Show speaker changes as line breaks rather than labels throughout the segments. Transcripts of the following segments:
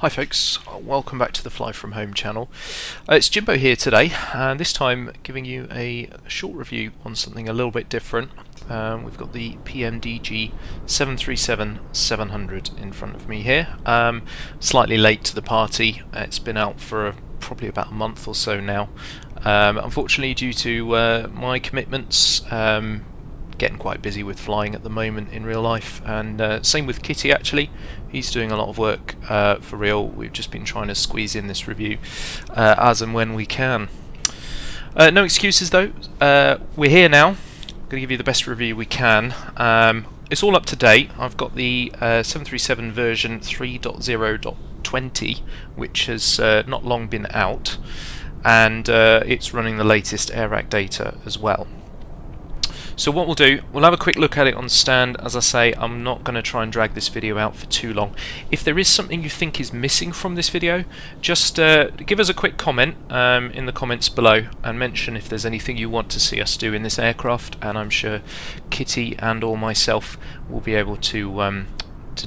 Hi folks, welcome back to the Fly From Home channel. It's Jimbo here today, and this time giving you a short review on something a little bit different. We've got the PMDG 737-700 in front of me here. Slightly late to the party. It's been out for probably about a month or so now. Unfortunately, due to my commitments, getting quite busy with flying at the moment in real life, and same with Kitty actually. He's doing a lot of work for real. We've just been trying to squeeze in this review as and when we can. No excuses though. We're here now. I'm going to give you the best review we can. It's all up to date. I've got the 737 version 3.0.20, which has not long been out, and it's running the latest AirAC data as well. So what we'll do, we'll have a quick look at it on stand. As I say, I'm not going to try and drag this video out for too long. If there is something you think is missing from this video, just give us a quick comment in the comments below and mention if there's anything you want to see us do in this aircraft, and I'm sure Kitty and or myself will be able to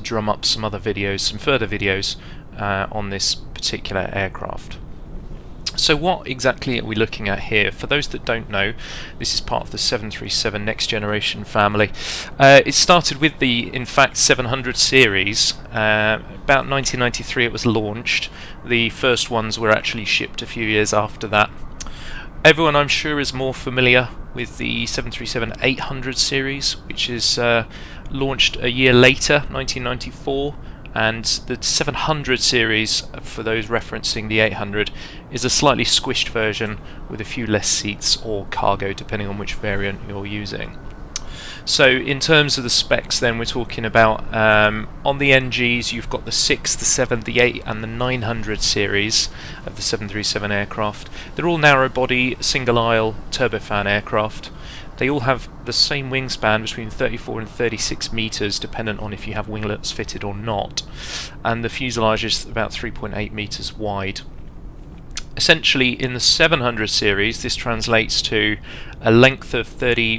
drum up some other videos, some further videos on this particular aircraft. So what exactly are we looking at here? For those that don't know, this is part of the 737 next generation family. It started with the, in fact, 700 series. About 1993 it was launched. The first ones were actually shipped a few years after that. Everyone, I'm sure, is more familiar with the 737-800 series, which is launched a year later, 1994. And the 700 series, for those referencing the 800, is a slightly squished version with a few less seats or cargo depending on which variant you're using. So in terms of the specs then, we're talking about on the NGs you've got the 6, the 7, the 8 and the 900 series of the 737 aircraft. They're all narrow body, single aisle turbofan aircraft. They all have the same wingspan between 34 and 36 meters, dependent on if you have winglets fitted or not, and the fuselage is about 3.8 meters wide. Essentially, in the 700 series, this translates to a length of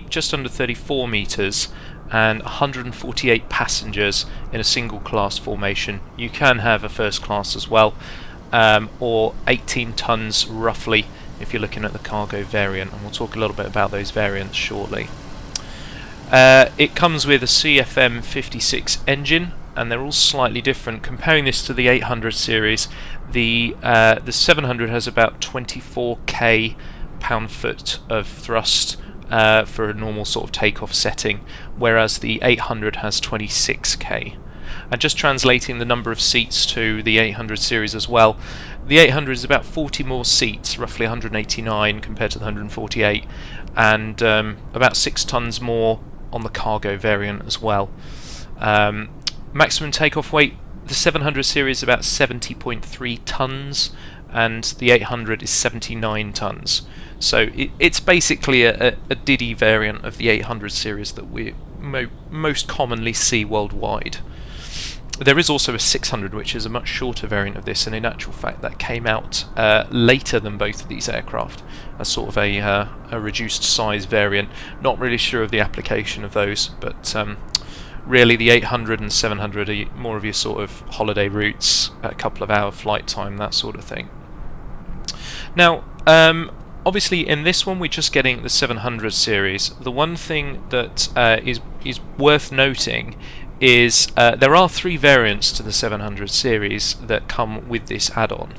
just under 34 meters and 148 passengers in a single class formation. You can have a first class as well, or 18 tons roughly if you're looking at the cargo variant, and we'll talk a little bit about those variants shortly. It comes with a CFM56 engine, and they're all slightly different. Comparing this to the 800 series, the 700 has about 24k pound-foot of thrust for a normal sort of takeoff setting, whereas the 800 has 26k. And just translating the number of seats to the 800 series as well, the 800 is about 40 more seats, roughly 189 compared to the 148, and about 6 tons more on the cargo variant as well. Maximum takeoff weight, the 700 series is about 70.3 tons, and the 800 is 79 tons. So it's basically a Diddy variant of the 800 series that we most commonly see worldwide. There is also a 600, which is a much shorter variant of this, and in actual fact that came out later than both of these aircraft, as sort of a reduced size variant. Not really sure of the application of those, but really the 800 and 700 are more of your sort of holiday routes, a couple of hour flight time, that sort of thing. Now, obviously in this one we're just getting the 700 series. The one thing that is worth noting is there are 3 variants to the 700 series that come with this add-on.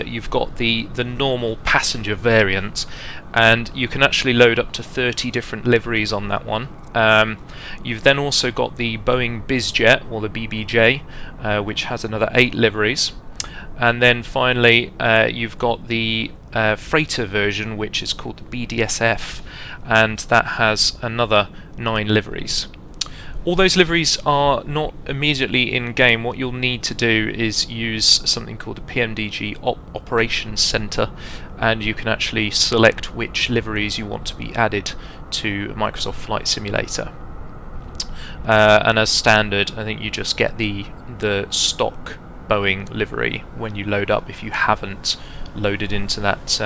You've got the normal passenger variant, and you can actually load up to 30 different liveries on that one. You've then also got the Boeing BizJet, or the BBJ, which has another 8 liveries. And then finally you've got the freighter version, which is called the BDSF, and that has another 9 liveries. All those liveries are not immediately in game. What you'll need to do is use something called the PMDG Operations Center, and you can actually select which liveries you want to be added to Microsoft Flight Simulator. And as standard, I think you just get the stock Boeing livery when you load up, if you haven't loaded into that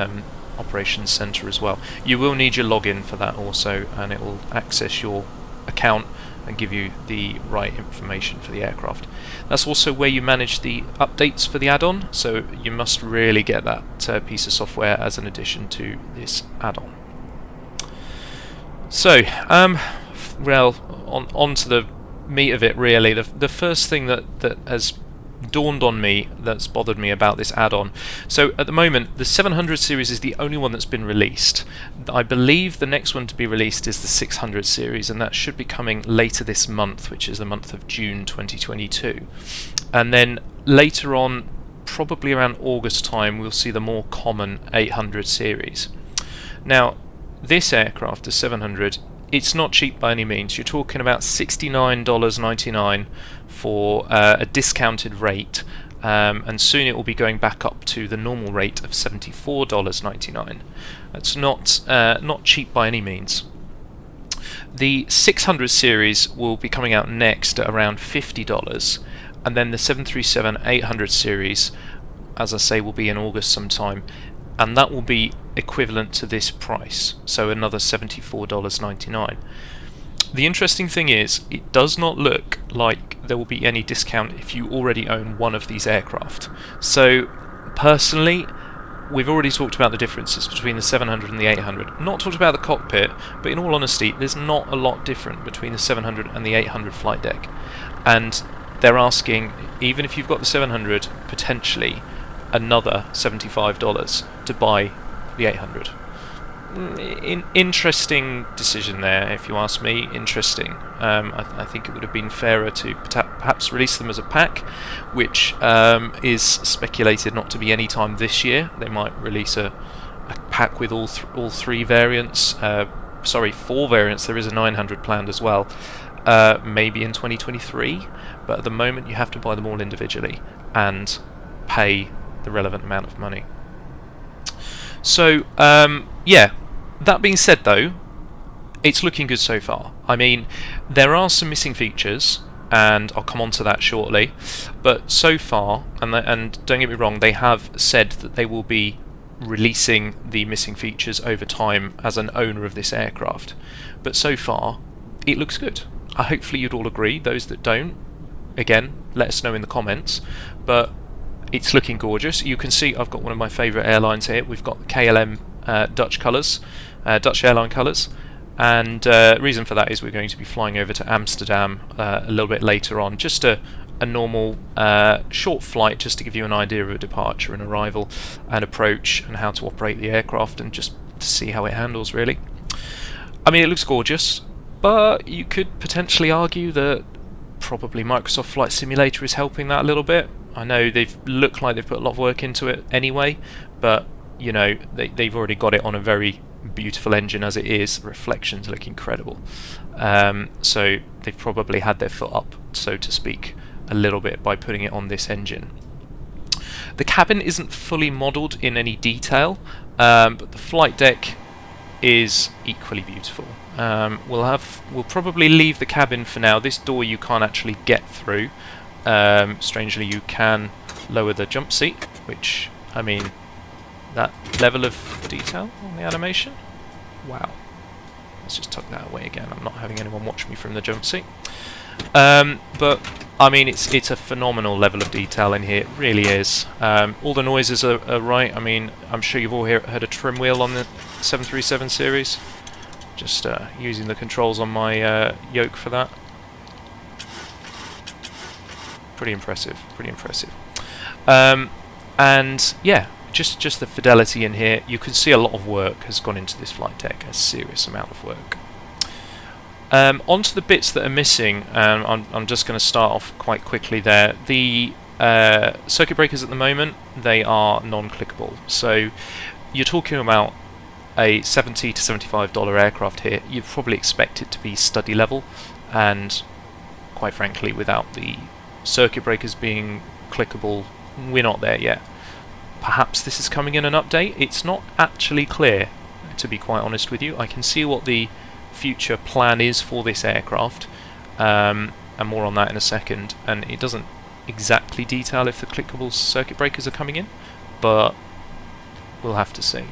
Operations Center as well. You will need your login for that also, and it will access your account and give you the right information for the aircraft. That's also where you manage the updates for the add-on, so you must really get that piece of software as an addition to this add-on. So, well, on to the meat of it really. The first thing that has dawned on me, that's bothered me about this add-on. So at the moment the 700 series is the only one that's been released. I believe the next one to be released is the 600 series, and that should be coming later this month, which is the month of June 2022. And then later on, probably around August time, we'll see the more common 800 series. Now this aircraft, the 700, it's not cheap by any means. You're talking about $69.99 for a discounted rate, and soon it will be going back up to the normal rate of $74.99. That's not cheap by any means. The 600 series will be coming out next at around $50, and then the 737-800 series, as I say, will be in August sometime, and that will be equivalent to this price, so another $74.99. The interesting thing is, it does not look like there will be any discount if you already own one of these aircraft. So personally, we've already talked about the differences between the 700 and the 800. Not talked about the cockpit, but in all honesty, there's not a lot different between the 700 and the 800 flight deck. And they're asking, even if you've got the 700, potentially another $75 to buy the 800. Interesting decision there, if you ask me. Interesting. I think it would have been fairer to perhaps release them as a pack, which is speculated not to be any time this year. They might release a pack with all three variants. Sorry, 4 variants. There is a 900 planned as well. Maybe in 2023, but at the moment you have to buy them all individually and pay the relevant amount of money. So, yeah, that being said though, it's looking good so far. I mean, there are some missing features, and I'll come on to that shortly, but so far, and don't get me wrong, they have said that they will be releasing the missing features over time as an owner of this aircraft, but so far, it looks good. Hopefully you'd all agree. Those that don't, again, let us know in the comments, but it's looking gorgeous. You can see I've got one of my favourite airlines here. We've got the KLM Dutch colours, Dutch airline colours, and reason for that is we're going to be flying over to Amsterdam a little bit later on. Just a normal short flight, just to give you an idea of a departure and arrival and approach and how to operate the aircraft, and just to see how it handles really. I mean, it looks gorgeous, but you could potentially argue that probably Microsoft Flight Simulator is helping that a little bit. I know they've looked like they've put a lot of work into it anyway, but you know, they've already got it on a very beautiful engine as it is. The reflections look incredible. So they've probably had their foot up, so to speak, a little bit by putting it on this engine. The cabin isn't fully modelled in any detail, but the flight deck is equally beautiful. We'll probably leave the cabin for now. This door you can't actually get through. Strangely, you can lower the jump seat, which, I mean, that level of detail on the animation, wow. Let's just tuck that away again. I'm not having anyone watch me from the jump seat. But I mean, it's a phenomenal level of detail in here. It really is. All the noises are right. I mean, I'm sure you've all heard a trim wheel on the 737 series. Just using the controls on my yoke for that. Pretty impressive. Pretty impressive. And yeah, just the fidelity in here. You can see a lot of work has gone into this flight deck. A serious amount of work. Onto the bits that are missing, I'm just going to start off quite quickly there. The circuit breakers at the moment, they are non-clickable. So you're talking about a $70 to $75 aircraft here. You'd probably expect it to be study level, and quite frankly, without the circuit breakers being clickable, we're not there yet. Perhaps this is coming in an update. It's not actually clear, to be quite honest with you. I can see what the future plan is for this aircraft, and more on that in a second, and it doesn't exactly detail if the clickable circuit breakers are coming in, but we'll have to see.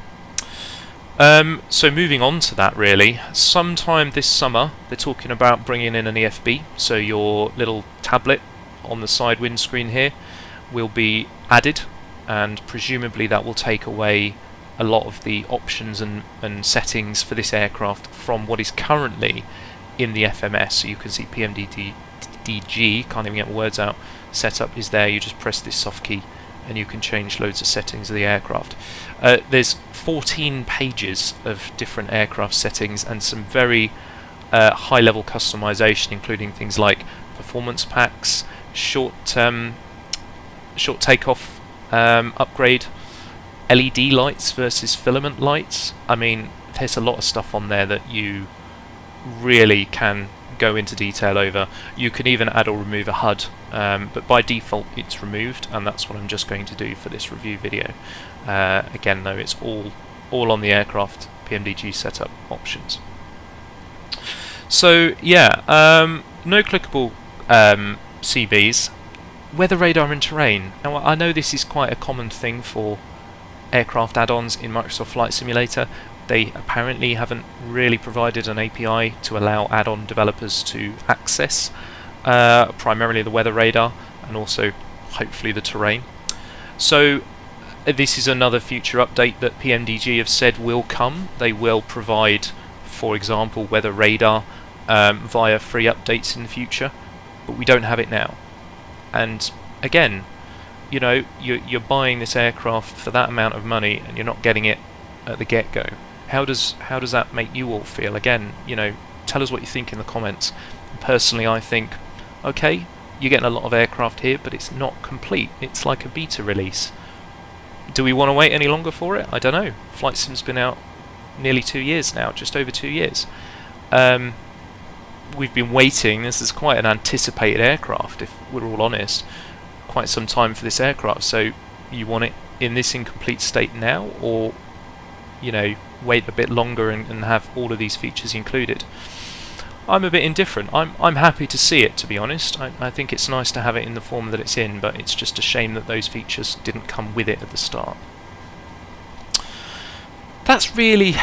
So moving on to that, really, sometime this summer they're talking about bringing in an EFB, so your little tablet on the side windscreen here will be added, and presumably that will take away a lot of the options and settings for this aircraft from what is currently in the FMS. So you can see PMDG, can't even get my words out, setup is there. You just press this soft key and you can change loads of settings of the aircraft. There's 14 pages of different aircraft settings and some very high level customization, including things like performance packs, short takeoff upgrade, LED lights versus filament lights. I mean, there's a lot of stuff on there that you really can go into detail over. You can even add or remove a HUD, but by default it's removed, and that's what I'm just going to do for this review video. Again though, it's all on the aircraft PMDG setup options. So yeah, no clickable CBs, weather radar and terrain. Now I know this is quite a common thing for aircraft add-ons in Microsoft Flight Simulator. They apparently haven't really provided an API to allow add-on developers to access primarily the weather radar and also hopefully the terrain. So this is another future update that PMDG have said will come. They will provide, for example, weather radar via free updates in the future, but we don't have it now. And again, you know, you're buying this aircraft for that amount of money and you're not getting it at the get-go. How does that make you all feel? Again, you know, tell us what you think in the comments. Personally, I think, okay, you're getting a lot of aircraft here, but it's not complete. It's like a beta release. Do we want to wait any longer for it? I don't know. Flight Sim's been out nearly 2 years now, just over 2 years. We've been waiting. This is quite an anticipated aircraft, if we're all honest. Quite some time for this aircraft. So you want it in this incomplete state now, or, you know, wait a bit longer and have all of these features included? I'm a bit indifferent. I'm happy to see it, to be honest. I think it's nice to have it in the form that it's in, but it's just a shame that those features didn't come with it at the start. That's really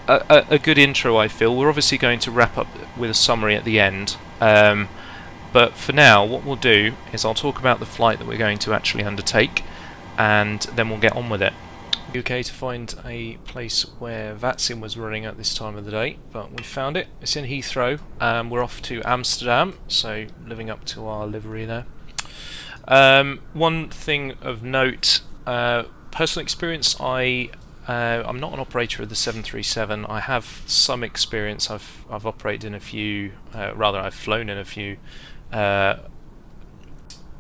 a good intro, I feel. We're obviously going to wrap up with a summary at the end, but for now what we'll do is I'll talk about the flight that we're going to actually undertake, and then we'll get on with it. Okay, to find a place where VATSIM was running at this time of the day, but we found it. It's in Heathrow. We're off to Amsterdam, so living up to our livery there. One thing of note, personal experience, I'm not an operator of the 737. I have some experience. I've operated in a few, I've flown in a few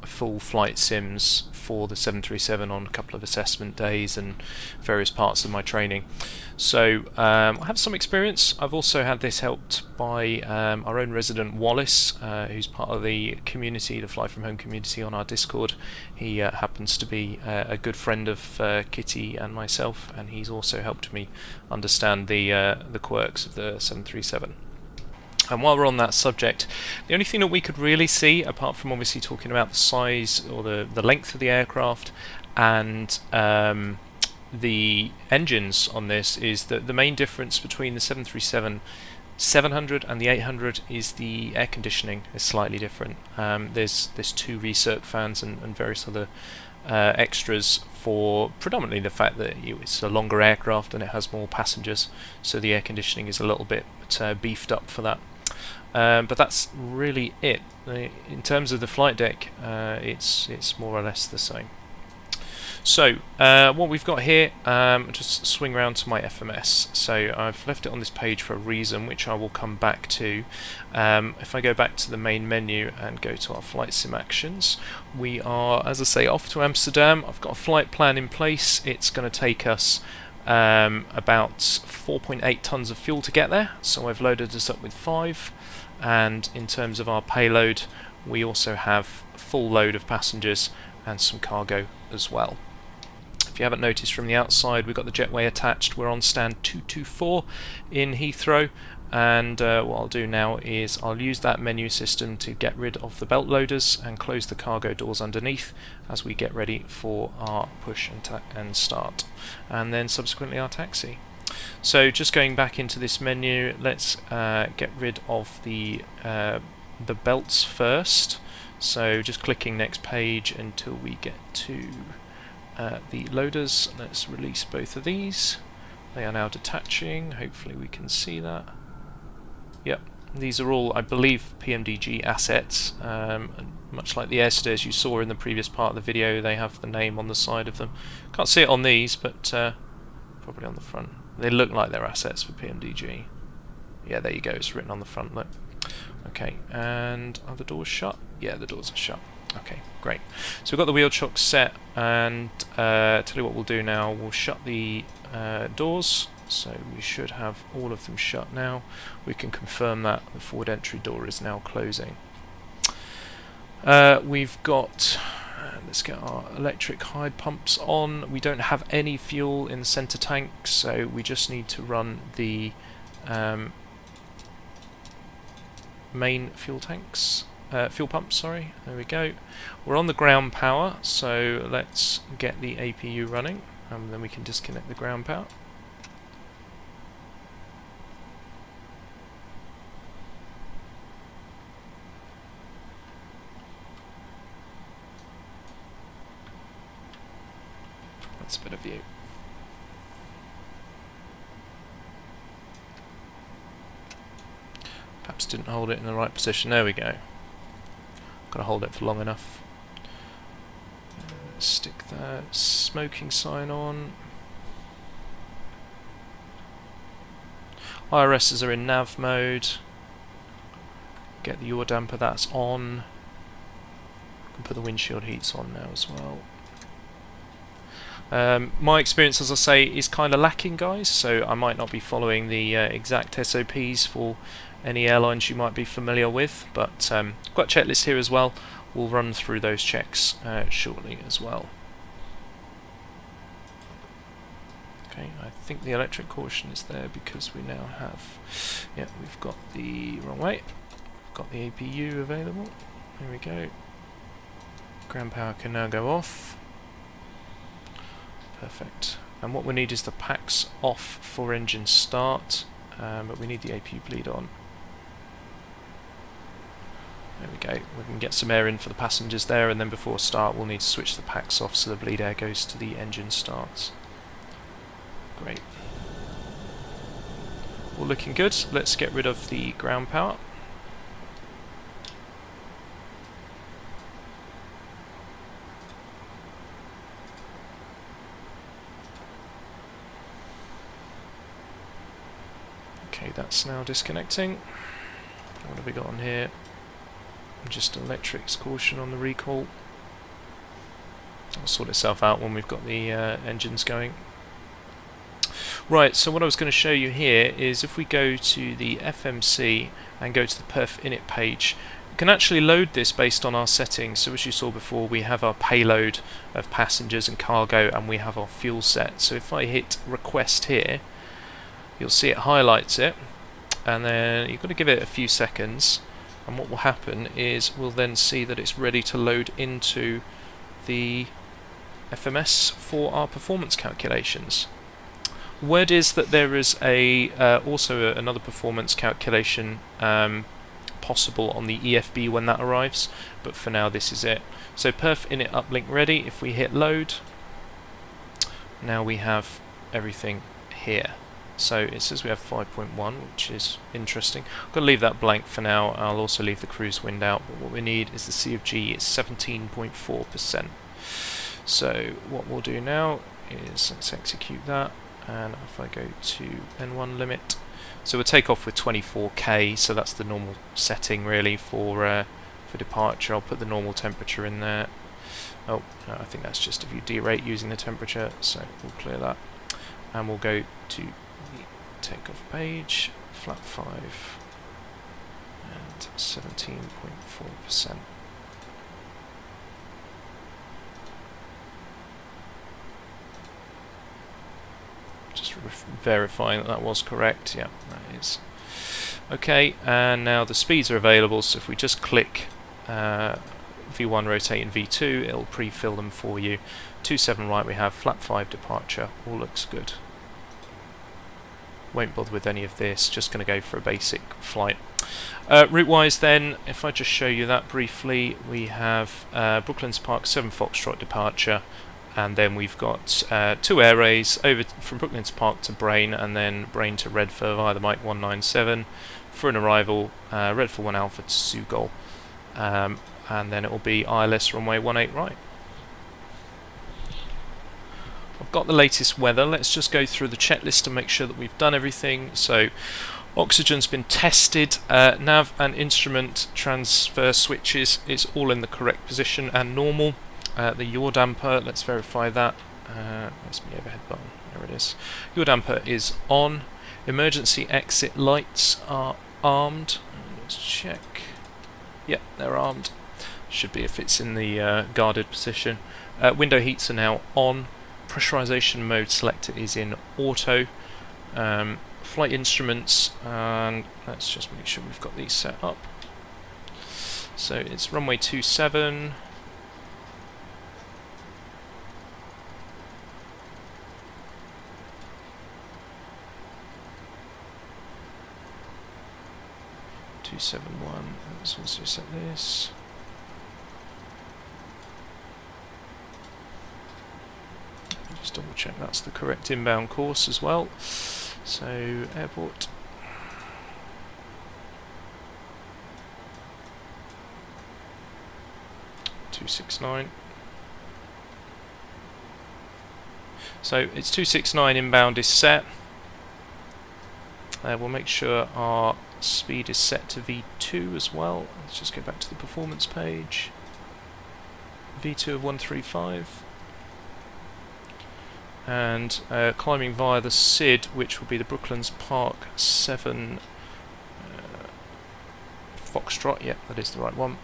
full flight sims for the 737 on a couple of assessment days and various parts of my training. So I have some experience. I've also had this helped by our own resident Wallace, who's part of the community, the Fly From Home community on our Discord. He happens to be a good friend of Kitty and myself, and he's also helped me understand the quirks of the 737. And while we're on that subject, the only thing that we could really see, apart from obviously talking about the size or the length of the aircraft and the engines on this, is that the main difference between the 737-700 and the 800 is the air conditioning is slightly different. There's 2 recirc fans and various other extras for predominantly the fact that it's a longer aircraft and it has more passengers, so the air conditioning is a little bit beefed up for that. But that's really it. In terms of the flight deck, it's more or less the same. So what we've got here, just swing around to my FMS. So I've left it on this page for a reason, which I will come back to. If I go back to the main menu and go to our flight sim actions, we are, as I say, off to Amsterdam. I've got a flight plan in place. It's going to take us about 4.8 tons of fuel to get there, so I've loaded us up with 5, and in terms of our payload, we also have a full load of passengers and some cargo as well. If you haven't noticed from the outside, we've got the jetway attached. We're on stand 224 in Heathrow, and what I'll do now is I'll use that menu system to get rid of the belt loaders and close the cargo doors underneath as we get ready for our push and start, and then subsequently our taxi. So just going back into this menu, let's get rid of the belts first. So just clicking next page until we get to the loaders. Let's release both of these. They are now detaching. Hopefully we can see that. Yep, these are all, I believe, PMDG assets. Much like the air stairs you saw in the previous part of the video, they have the name on the side of them. Can't see it on these, but probably on the front. They look like they're assets for PMDG. Yeah, there you go, it's written on the front, look. Okay, and are the doors shut? Yeah, the doors are shut. Okay, great. So we've got the wheel chocks set, and tell you what we'll do now, we'll shut the doors. So we should have all of them shut now. We can confirm that the forward entry door is now closing. We've got, let's get our electric hide pumps on. We don't have any fuel in the center tank, so we just need to run the main fuel tanks, fuel pumps, sorry. There we go. We're on the ground power, so let's get the APU running, and then we can disconnect the ground power. That's a bit of view. Perhaps didn't hold it in the right position. There we go. Got to hold it for long enough. Stick the smoking sign on. IRSs are in nav mode. Get the yaw damper, that's on. Can put the windshield heats on now as well. My experience, as I say, is kind of lacking, guys, so I might not be following the exact SOPs for any airlines you might be familiar with, but I've got a checklist here as well. We'll run through those checks shortly as well. Okay, I think the electric caution is there because we now have, yeah, we've got the wrong way. We've got the APU available. There we go. Ground power can now go off. Perfect. And what we need is the packs off for engine start, but we need the APU bleed on. There we go. We can get some air in for the passengers there, and then before start we'll need to switch the packs off so the bleed air goes to the engine starts. Great. All looking good. Let's get rid of the ground power. Okay, that's now disconnecting. What have we got on here? Just electrics caution on the recall. It'll sort itself out when we've got the engines going. Right, so what I was going to show you here is if we go to the FMC and go to the perf init page, we can actually load this based on our settings. So as you saw before, we have our payload of passengers and cargo, and we have our fuel set. So if I hit request here, you'll see it highlights it, and then you've got to give it a few seconds, and what will happen is we'll then see that it's ready to load into the FMS for our performance calculations. Word is that there is also another performance calculation possible on the EFB when that arrives, but for now this is it. So perf init uplink ready. If we hit load, now we have everything here. So it says we have 5.1, which is interesting. I'm going to leave that blank for now. I'll also leave the cruise wind out, but what we need is the C of G is 17.4%. So what we'll do now is let's execute that, and if I go to N1 limit, so we'll take off with 24K, so that's the normal setting really for departure. I'll put the normal temperature in there. Oh, no, I think that's just if you derate using the temperature, so we'll clear that. And we'll go to the takeoff page, flap 5, and 17.4%. Just verifying that that was correct. Yeah, that is. Okay, and now the speeds are available, so if we just click V1 rotate and V2, it'll pre-fill them for you. 27 right we have, flap 5 departure, all looks good. Won't bother with any of this, just going to go for a basic flight. Route-wise then, if I just show you that briefly, we have Brooklands Park 7 Foxtrot departure, and then we've got 2 air rays over from Brooklands Park to Brain, and then Brain to Redford via the Mike 197 for an arrival, Redford 1 Alpha to Sugol, and then it will be ILS runway 18 right. I've got the latest weather. Let's just go through the checklist and make sure that we've done everything. So oxygen's been tested, nav and instrument transfer switches is all in the correct position and normal. The yaw damper, let's verify that. Where's my overhead button? There it is. Yaw damper is on. Emergency exit lights are armed. Let's check. Yep, they're armed. Should be if it's in the guarded position. Window heats are now on. Pressurization mode selector is in auto. Flight instruments, and let's just make sure we've got these set up. So it's runway 27. Let's also set this. Just double check that's the correct inbound course as well. So airport. (269). So it's 269 inbound is set. We'll make sure our speed is set to V2 as well. Let's just go back to the performance page. V2 of 135. And climbing via the SID, which will be the Brooklands Park 7 Foxtrot. Yep, that is the right one.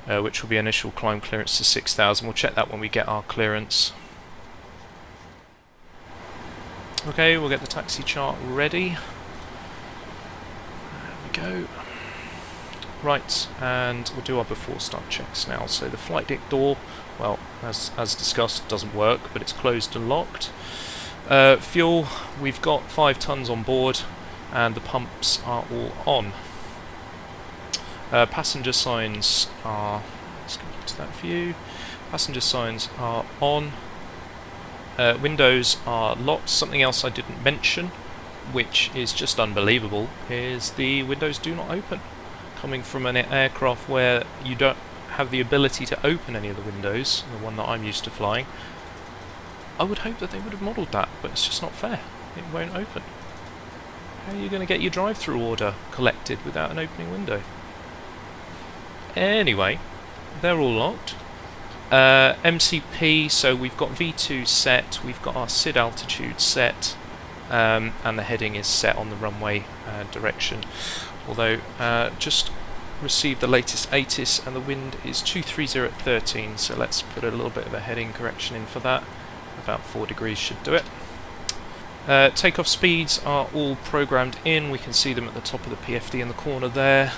Which will be initial climb clearance to 6,000. We'll check that when we get our clearance. Okay, we'll get the taxi chart ready. There we go. Right, and we'll do our before start checks now. So the flight deck door, well, as discussed, doesn't work, but it's closed and locked. Fuel, we've got 5 tons on board, and the pumps are all on. Passenger signs are, let's go back to that view. Passenger signs are on. Windows are locked. Something else I didn't mention, which is just unbelievable, is the windows do not open. Coming from an aircraft where you don't have the ability to open any of the windows, the one that I'm used to flying, I would hope that they would have modelled that, but it's just not fair. It won't open. How are you going to get your drive-through order collected without an opening window? Anyway, they're all locked. MCP, so we've got V2 set, we've got our SID altitude set, and the heading is set on the runway direction. Although, just received the latest ATIS and the wind is 230 at 13, so let's put a little bit of a heading correction in for that. About 4 degrees should do it. Takeoff speeds are all programmed in, we can see them at the top of the PFD in the corner there.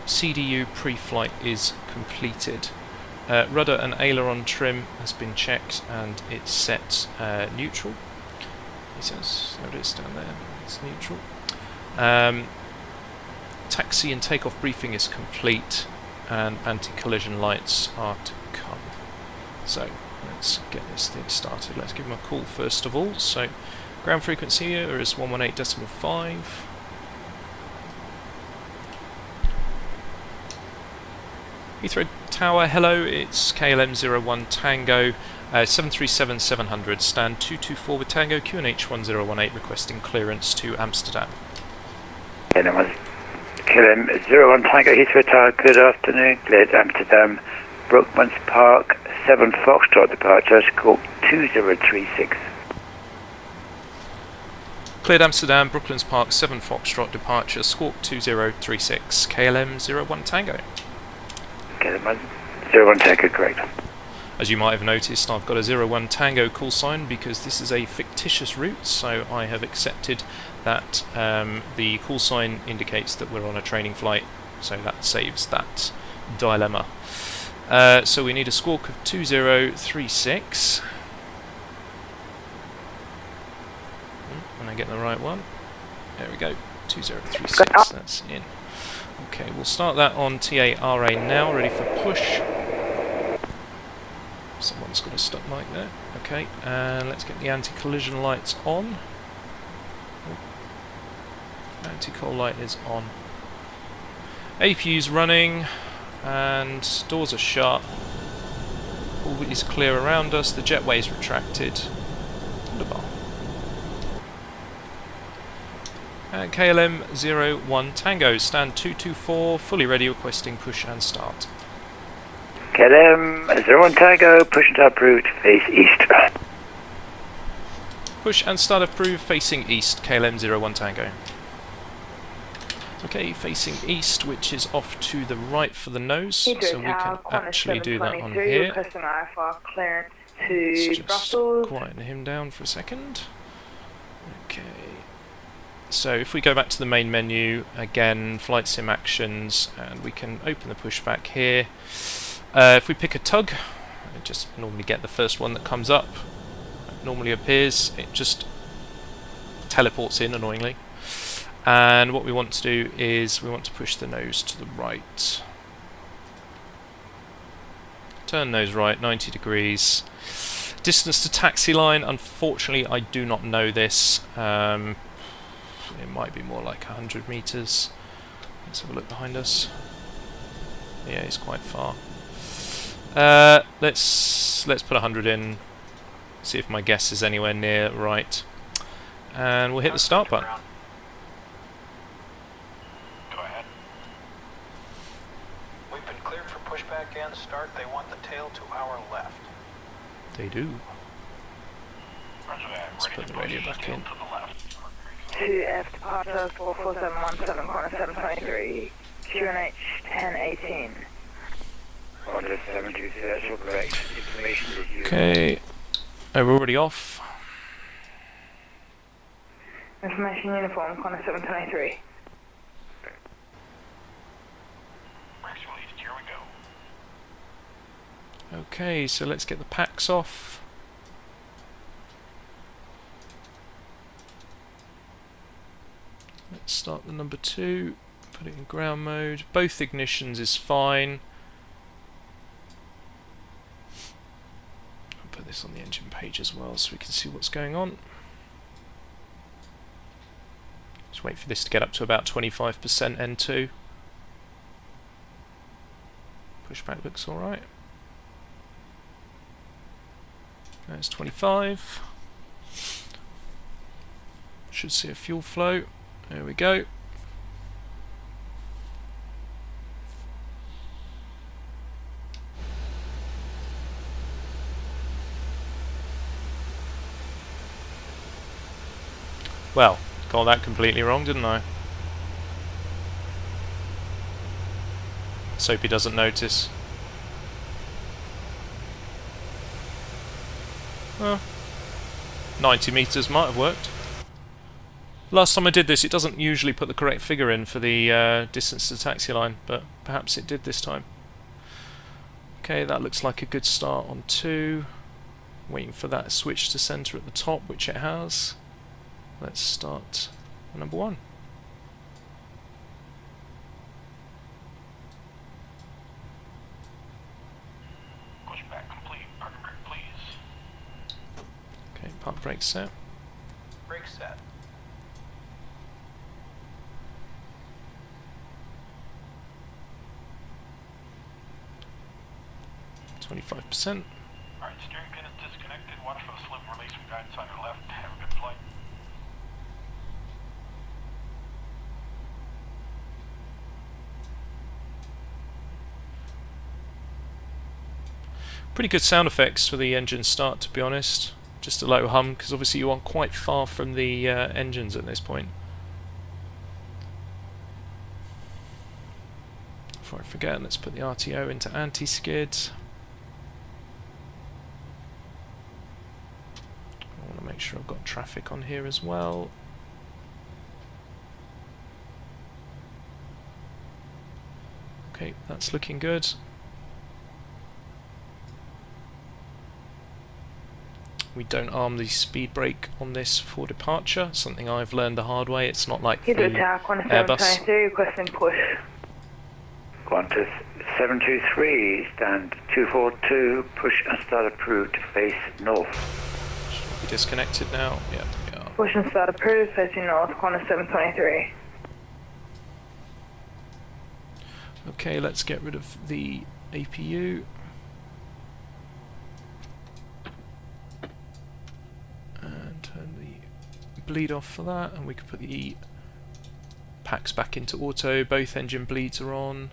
CDU pre-flight is completed. Rudder and aileron trim has been checked and it's set neutral. It says, there it is down there, it's neutral. Taxi and takeoff briefing is complete and anti-collision lights are to come. So let's get this thing started. Let's give them a call first of all. So ground frequency here is 118.5. Heathrow Tower, hello, it's KLM 01 Tango, 737-700, stand 224 with Tango, QNH 1018 requesting clearance to Amsterdam.
KLM 01 Tango, Heathrow Tower, good afternoon, cleared Amsterdam, Brooklands Park, 7 Foxtrot departure, squawk 2036.
Cleared Amsterdam, Brooklands Park, 7 Foxtrot departure, squawk 2036, KLM 01 Tango.
KLM 01 Tango, correct.
As you might have noticed, I've got a 01 Tango call sign because this is a fictitious route, so I have accepted that the call sign indicates that we're on a training flight, so that saves that dilemma. So we need a squawk of 2036. I get the right one? There we go, 2036, that's in. Okay, we'll start that on TARA now, ready for push. Someone's got a stuck mic there. Okay, and let's get the anti-collision lights on. Oh. Anti-col light is on. APU's running, and doors are shut. All is clear around us, the jetway is retracted. Wunderbar. KLM 01 Tango, stand 224, fully ready, requesting push and start.
KLM 01 Tango, push and start approved, face east.
Push and start approved, facing east, KLM 01 Tango. Okay, facing east, which is off to the right for the nose, so we can actually do that on here. Let's just quieten him down for a second. Okay. So if we go back to the main menu, again, flight sim actions, and we can open the pushback here. If we pick a tug, I just normally get the first one that comes up. It normally appears, it just teleports in annoyingly. And what we want to do is we want to push the nose to the right. Turn nose right, 90 degrees. Distance to taxi line, unfortunately I do not know this. It might be more like 100 meters. Let's have a look behind us. Yeah, it's quite far. Let's put 100 in. See if my guess is anywhere near right. And we'll hit the start button.
Go ahead. We've been cleared for pushback and start. They want the tail to our left.
They do. Let's put the radio back in.
2F departure 44717 corner 723 QNH 1018.
Order 723, that's all correct. Information is you.
Okay. Oh, we're already off.
Information uniform corner 723.
Here we go.
Okay, so let's get the packs off. Let's start the number 2, put it in ground mode. Both ignitions is fine. I'll put this on the engine page as well so we can see what's going on. Just wait for this to get up to about 25% N2. Pushback looks alright. There's 25. Should see a fuel flow. There we go. Well, got that completely wrong, didn't I? Let's hope he doesn't notice. Well, 90 meters might have worked. Last time I did this, it doesn't usually put the correct figure in for the distance to the taxi line, but perhaps it did this time. Okay, that looks like a good start on 2. Waiting for that switch to center at the top, which it has. Let's start number 1.
Pushback complete. Park brake, please.
Okay, park brake set.
Brake set.
25%.
Alright, steering pin is disconnected. Watch for the slip release from guidance on your left. Have a good flight.
Pretty good sound effects for the engine start, to be honest. Just a low hum, because obviously you are quite far from the engines at this point. Before I forget, let's put the RTO into anti-skid. I want to make sure I've got traffic on here as well. Okay, that's looking good. we don't arm the speed brake on this for departure, something I've learned the hard way. It's not like the
Hydro Tower, Qantas
Airbus.
723, requesting push.
Qantas 723, stand 242, push and start approved to face north.
Should be disconnected now. Yeah, we are.
Push and start approved, facing north, Qantas 723.
Okay, let's get rid of the APU. And turn the bleed off for that, and we can put the packs back into auto. Both engine bleeds are on.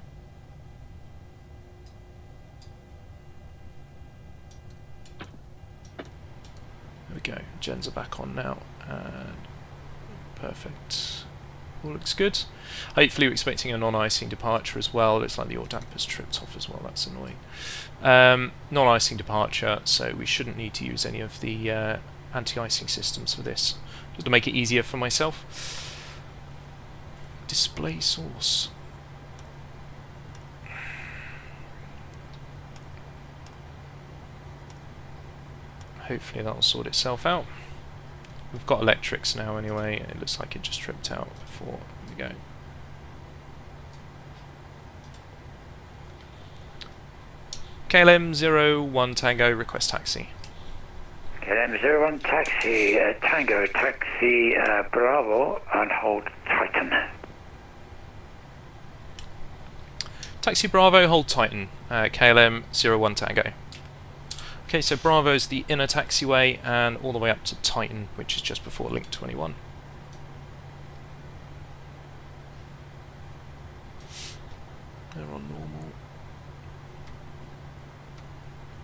There we go, gens are back on now, and perfect. All looks good. Hopefully we're expecting a non-icing departure as well. Looks like the yaw damper's tripped off as well, that's annoying. Non-icing departure, so we shouldn't need to use any of the anti-icing systems for this, just to make it easier for myself. Display source. Hopefully that'll sort itself out. We've got electrics now anyway. It looks like it just tripped out before. There we go. KLM 01 Tango, request taxi.
KLM 01 taxi, Tango taxi, Bravo, and hold Titan.
Taxi Bravo, hold Titan. KLM 01 Tango. Okay, so Bravo's the inner taxiway and all the way up to Titan, which is just before Link 21. They're on normal.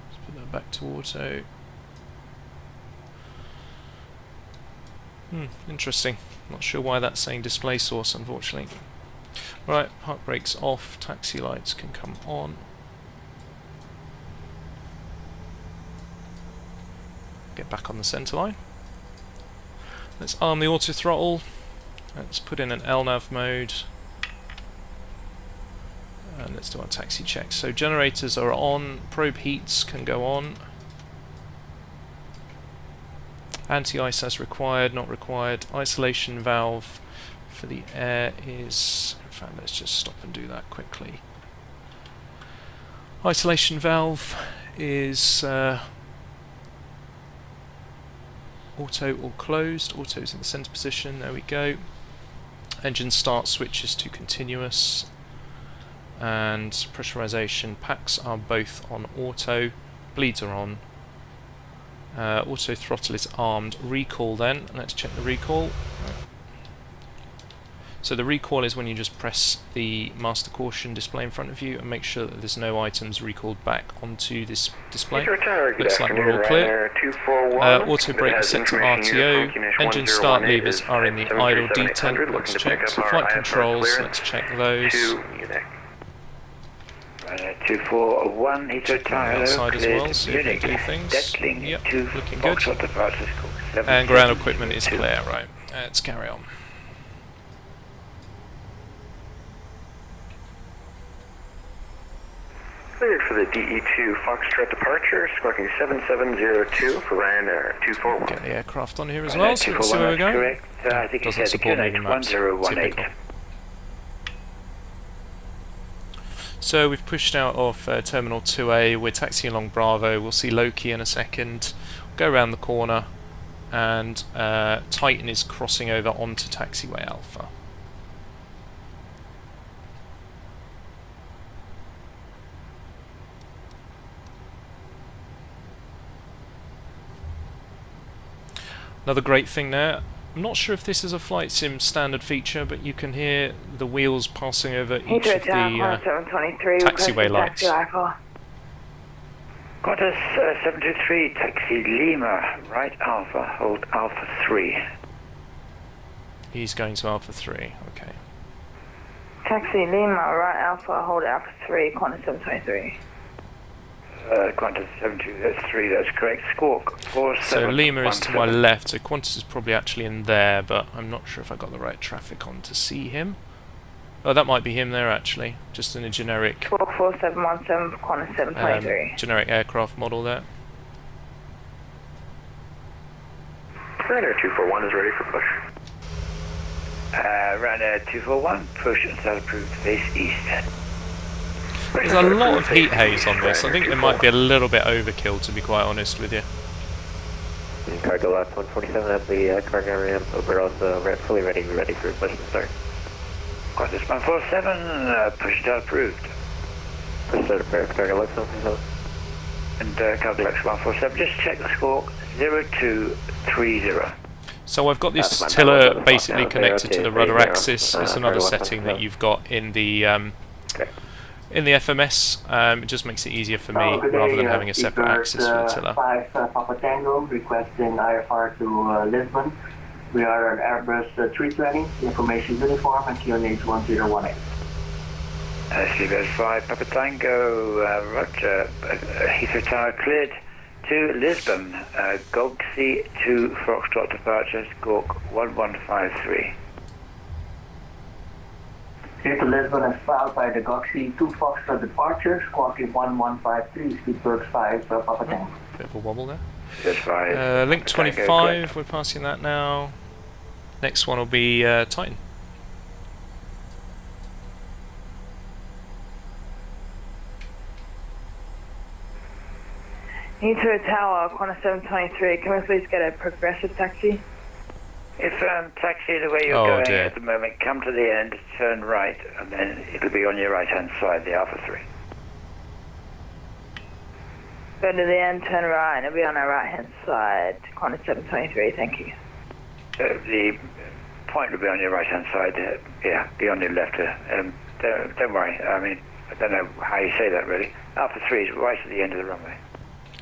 Let's put that back to auto. Interesting. Not sure why that's saying display source, unfortunately. Right, park brakes off, taxi lights can come on. Get back on the centre line. Let's arm the auto throttle. Let's put in an LNAV mode. And let's do our taxi check. So generators are on, probe heats can go on. Anti-ice as required, not required. Isolation valve for the air is... In fact, let's just stop and do that quickly. Isolation valve is auto or closed. Auto's in the centre position, there we go. Engine start switches to continuous. And pressurization packs are both on auto. Bleeds are on. Auto throttle is armed. Recall then, let's check the recall. So the recall is when you just press the master caution display in front of you and make sure that there's no items recalled back onto this display. Looks like we're all clear. Auto brake is set to RTO. Engine start levers are in the idle detent. Let's check. Flight controls, let's check those.
241, Hydro Tower,
outside as well, so you can do things. Yep, looking good. And ground equipment is clear, right. Let's carry on.
Cleared for the DE2 Foxtrot departure, squawking 7702 for Ryanair 241.
Get the aircraft on here as well, so let's see where we go.
Correct. I think
Doesn't
it's
support moving maps. Typical. So we've pushed out of Terminal 2A, we're taxiing along Bravo, we'll see Loki in a second, go around the corner, and Titan is crossing over onto Taxiway Alpha. Another great thing there, I'm not sure if this is a flight sim standard feature, but you can hear the wheels passing over each of the taxiway lights.
Qantas 723, taxi Lima, right Alpha, hold Alpha 3.
He's going to Alpha 3, okay.
Taxi Lima, right Alpha, hold Alpha 3, Qantas 723.
Qantas 723, that's correct. Squawk 4717.
So Lima is to my left, so Qantas is probably actually in there, but I'm not sure if I got the right traffic on to see him. Oh, that might be him there actually, just in a generic
4717, Qantas 723.
generic aircraft model there.
Ryanair 241 is ready for push.
Ryanair 241, push and start approved, face east.
There's a lot of heat haze on this. I think there might be a little bit overkill, to be quite honest with you.
Cargo left 147 at the cargo ramp. We're also fully ready for push and start.
Qantas 147, push start approved.
Push start approved. Cargo left 147.
And Cargo Lux 147, just check the squawk 0230.
So I've got this tiller basically connected to the rudder axis. It's another setting that you've got in the FMS. It just makes it easier for me rather than having a separate axis for the tiller.
5 Papa Tango, requesting IFR to Lisbon. We are an Airbus 320, information uniform and QNH 1018.
Seabird 5 Papa Tango, roger. Heathrow Tower cleared to Lisbon. Golxy 2 Foxtrot departure, squawk 1153.
Here to Lisbon as filed by the Golxy 2 Foxtrot departure, squawking 1153, Speedbird 5 Papa Tango.
Bit of a wobble there.
Seabird 5.
Link 25, we're passing that now. Next one will be Titan.
Heathrow Tower, Qantas 723, can we please get a progressive taxi?
If taxi the way you're going at the moment, come to the end, turn right, and then it'll be on your right hand side, the Alpha 3.
Go to the end, turn right, and it'll be on our right hand side. Qantas 723, thank you.
The point will be on your right hand side, yeah, be on your left. Don't worry, I mean, I don't know how you say that really. Alpha 3 is right at the end of the runway.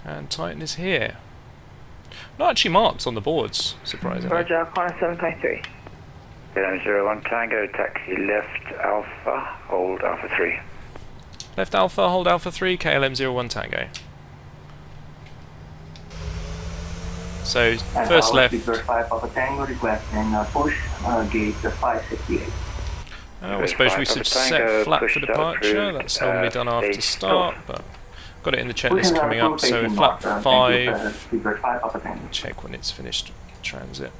And Titan is here. Not actually marked on the boards, surprisingly.
Roger, Qantas 723.
KLM 01 Tango, taxi left Alpha, hold Alpha 3.
Left Alpha, hold Alpha 3, KLM 01 Tango. So,
And
first left.
Speedbird 5 Papa Tango, requesting push, gate 568.
I suppose we should set flap for departure. That's normally done after start, but got it in the checklist coming up. So flap 5. Check when it's finished transit.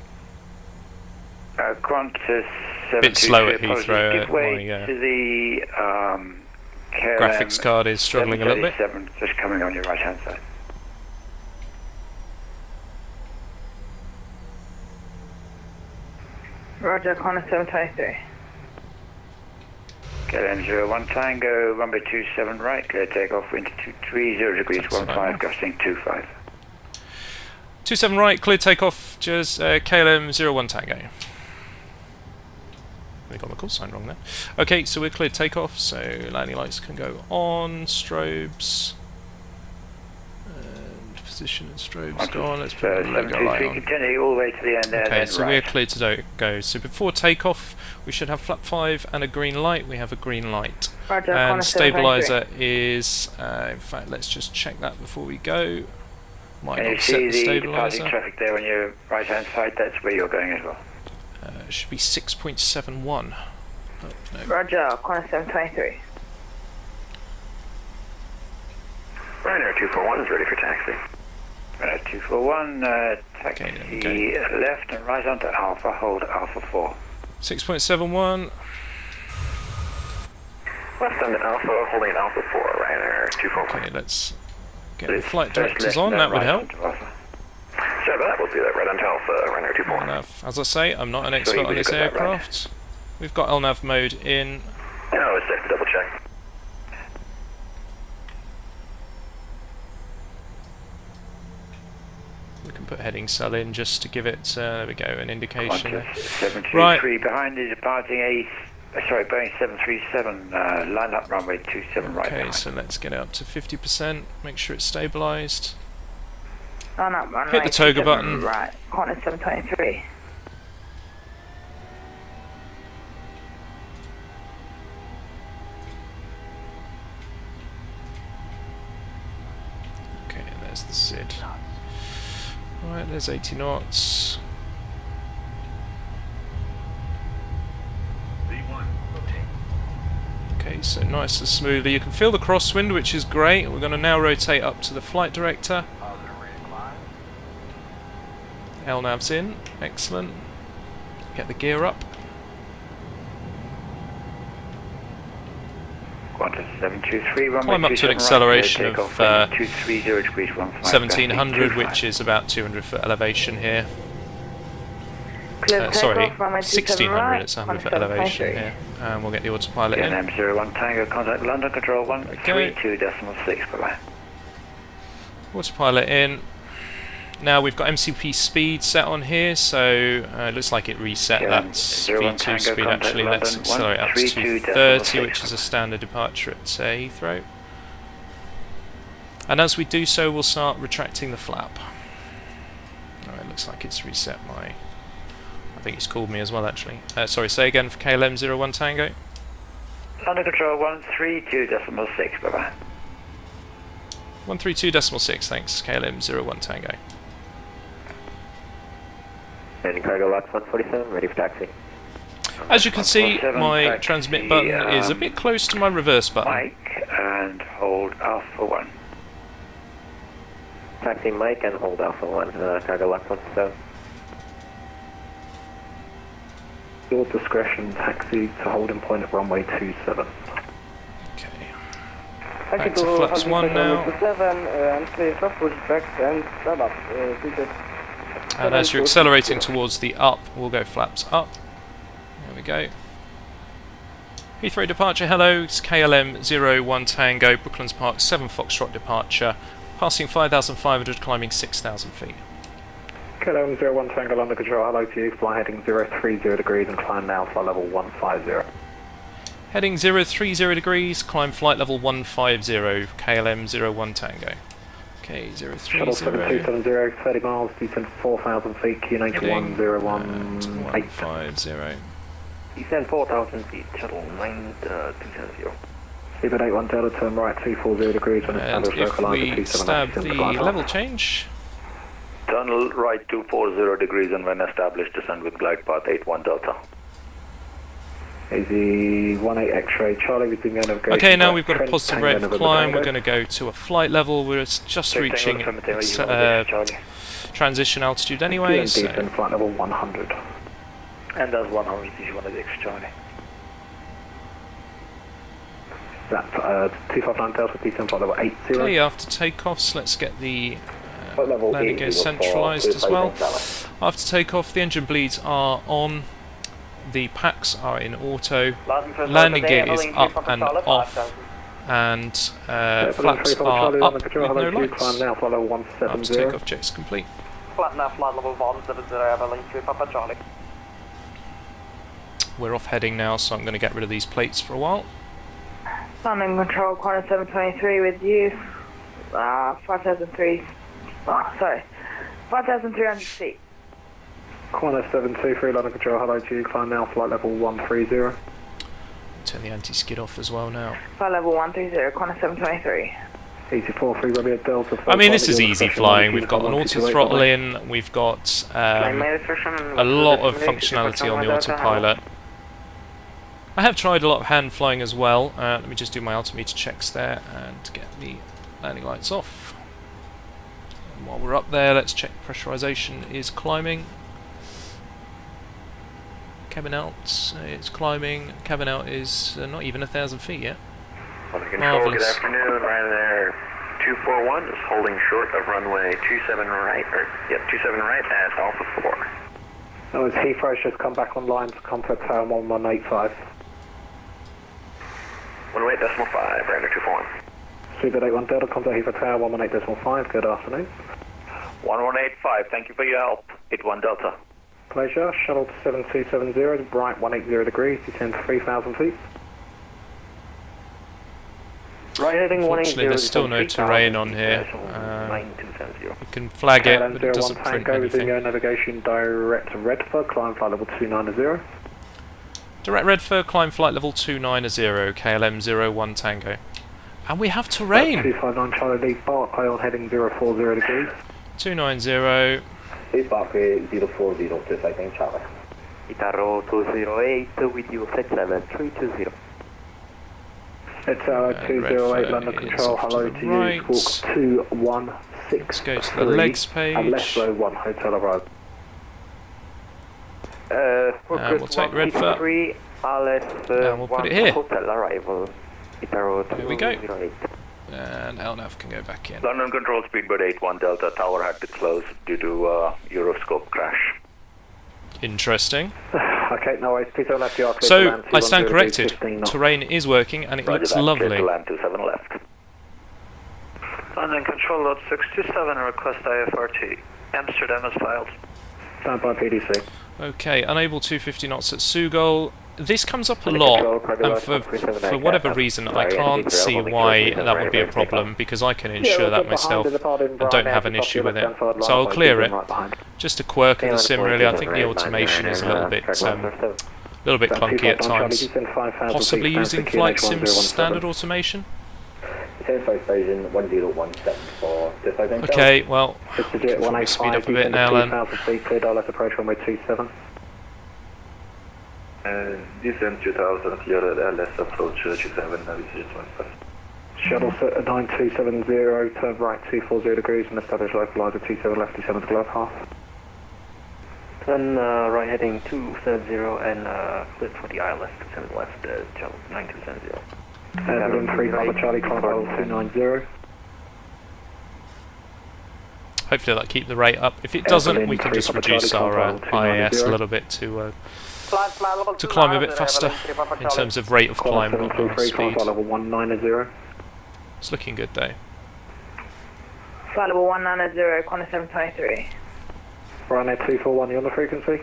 Qantas
A bit slow at Heathrow.
Give way to the
graphics card is struggling a little bit.
Just coming on your right hand side.
Roger, Qantas 723.
KLM 01 Tango, runway 27 right, clear takeoff, wind 230 degrees, 15, gusting 25.
27 right, clear takeoff, just KLM 01 Tango. We got my call sign wrong there. Okay, so we're cleared takeoff, so landing lights can go on, strobes. Position and strobes go on. Let's put the logo light on.
Continue all the way to the end there.
Okay, so
right.
we're clear to go. So before takeoff, we should have flap 5 and a green light. We have a green light.
Roger,
And
Qantas
stabilizer is, in fact, let's just check that before we go. Might not set the stabilizer.
Traffic there on your right hand side, that's where you're going as well.
It should be 6.71. Oh, no.
Roger, Qantas 723.
Ryanair 241 is ready for taxi.
Ryanair 241, taxi left and right onto Alpha, hold Alpha 4.
6.71.
Left on Alpha, holding Alpha 4, Ryanair 241.
Okay, let's get the flight directors on, that would help.
Sorry about that, we'll do that right onto Alpha, Ryanair 241.
As I say, I'm not an expert on this aircraft. We've got LNAV mode in.
No, it's safe to double check.
We can put heading cell in just to give it, there we go, an indication.
Right. Behind the departing Boeing 737, line up runway 27 right.
Okay, so let's get it up to 50%, make sure it's stabilised.
Line up runway
Hit the toga button.
Right, Qantas 723.
Okay, there's the SID. Right, there's 80 knots. Okay, so nice and smoothly. You can feel the crosswind, which is great. We're going to now rotate up to the flight director. LNAV's in, excellent. Get the gear up.
Qantas 723,
Climb up to an acceleration of 1700, which is about 200 foot elevation here. Sorry, 1600, it's 100 foot elevation here. And we'll get the autopilot in.
M01 Tango, contact London Control 132.6, bye-bye.
Autopilot in. Now we've got MCP speed set on here, so it looks like it reset that V2 speed actually. Let's accelerate up to 230, which is a standard departure at Heathrow. And as we do so, we'll start retracting the flap. Oh, it looks like it's reset my... I think it's called me as well actually. Sorry, say again for KLM01 Tango.
London Control 132.6, bye-bye.
132.6, thanks, KLM01 Tango.
And cargo lock 147, ready for taxi.
As you can see, my transmit button is a bit close to my reverse button.
Mike, and hold Alpha 1.
Taxi Mike and hold Alpha 1, cargo lock 147.
Your discretion, taxi to holding point at runway 27.
Okay. Back to flaps 1 now. And as you're accelerating towards the up, we'll go flaps up. There we go. Heathrow departure, hello, it's KLM01 Tango, Brooklands Park, 7 Foxtrot departure, passing 5,500, climbing 6,000 feet.
KLM01 Tango, London Control, hello to you, fly heading 030 degrees and climb now, flight level 150.
Heading 030 degrees, climb flight level 150, KLM01 Tango. Okay, 030.
Shuttle 7270, 30 miles, descend 4,000 feet, QNH 1018.
150.
Descend 4,000 feet, shuttle 9270.
Seabird 81 Delta, turn right 240 degrees when
And
it's
if we stab the level change,
turn right 240 degrees and when established, descend with glide path 81 Delta.
Easy 18 X-ray, Charlie, we've been going to go.
okay, now we've got a positive rate of climb. We're going to go to a flight level. We're just reaching transition altitude anyway. So
flight level 100.
And that's 100, you want to X Charlie.
That's 259 Delta, descend flight level 80.
okay, after takeoffs, let's get the landing gear centralised as well. After takeoff, the engine bleeds are on. The packs are in auto, landing gear is up and off, and flaps are up with no lights. After takeoff checks complete.
Flat now, flight level 170, Evelyn 3 Papa Charlie.
We're off heading now, so I'm going to get rid of these plates for a while.
London Control, Qantas 723 with you. 5,300 feet.
Qantas 723, London Control, hello to you, climb now, flight level 130.
Turn the anti-skid off as well now.
Flight level 130, Qantas 723.
Easy 43, Romeo Delta.
I mean, this is easy flying. We've got an auto throttle in, we've got a lot of functionality on the autopilot. I have tried a lot of hand flying as well. Let me just do my altimeter checks there and get the landing lights off. And while we're up there, let's check pressurization is climbing. Cabin out, it's climbing. Cabin out is not even 1,000 feet yet.
Control, good afternoon, right there. 241, just holding short of runway 27 right, or, yep, 27 right at Alpha 4.
That was Heathrow's just come back online to contact tower 1185.
118.5, Ryder 241.
Seabird 81 Delta, contact Heathrow tower 118.5, good afternoon.
1185, thank you for your help. 81 Delta.
Pleasure, shuttle to 7270, bright 180 degrees, descend 3,000 feet.
Right heading 180.
Unfortunately, there's still no terrain on here. You can flag it, but it doesn't print anything.
Navigation direct to Redford, climb flight level 290.
Direct Redford, climb flight level 290, KLM01 Tango. And we have terrain!
259 Charlie lead Barclay on heading 040 degrees.
290.
Lead Barclay 040, deciding Charlie. Itaro 208 with you, flight 7320.
It's 208 London Control, hello to
right.
you, squawk 216.
Let's go to the legs page.
And left row 1, hotel arrival.
we'll take Redford. And we'll put it here.
Hotel arrival.
There we go. And LNAV can go back in.
London control speedbird 81 Delta, tower had to close due to Euroscope crash.
Interesting.
Okay, no worries. Please don't left, you are clear to
So,
land
I stand
210
corrected.
15 knots.
Terrain is working and it
Roger
looks
that,
lovely.
clear to land 27 left.
London control load 627, request IFRT. Amsterdam is filed.
Stand by PDC.
Okay, unable 250 knots at Sugol. This comes up a lot, and for whatever reason I can't see why that would be a problem, because I can ensure that myself and don't have an issue with it. So I'll clear it. Just a quirk of the sim really. I think the automation is a little bit clunky at times. Possibly using Flight Sim's standard automation? Okay, well, we can probably speed up a bit now then.
Approach runway 27.
Descent 2000, cleared LS approach 27, navigation 25.
Shuttle 9270, turn right 240 degrees and establish localizer 27 left, 27 to glove half.
Then right heading 270 and clear for the ILS 27 left, channel 9270.
3 Papa Charlie, climb level 290.
Hopefully that'll keep the rate up. If it doesn't, we can just reduce our IAS a little bit to climb a bit faster in terms of rate of climb, not speed.
Level 190.
It's looking good though.
Flight level 190, corner 723.
Ryanair 241, you on the frequency?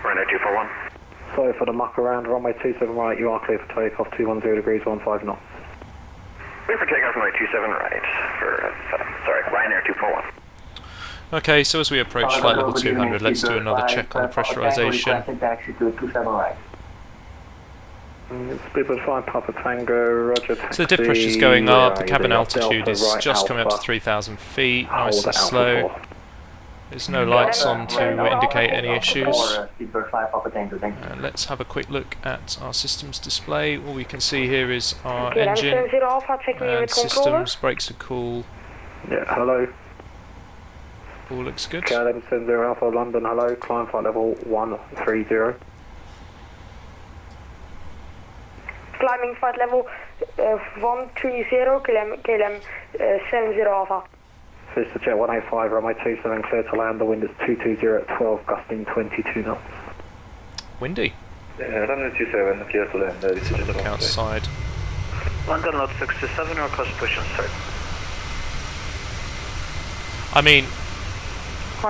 Ryanair 241.
So for the muck around, runway 27 right, you are clear for takeoff, 210 degrees, 15 knots.
Clear for takeoff, runway 27 right, for, Ryanair 241.
Okay, so as we approach flight level 200, let's do another check on the pressurization.
Speedbird 5, Papa Tango, roger, taxi.
So the diff pressure is going up, the cabin altitude is just coming up to 3,000 feet, nice and slow. There's no lights on to indicate any issues. And let's have a quick look at our systems display. All we can see here is our engine and systems, brakes are cool.
Yeah, hello.
All looks good.
KLM 70 Alpha London, hello, climb flight level 130.
Climbing flight level 130, KLM 70 Alpha.
Fister Jet 185, runway 27, clear to land, the wind is 220 at 12, gusting 22 knots.
Windy.
Runway 27, clear to land,
Look outside.
London load 67, request push and start.
I mean,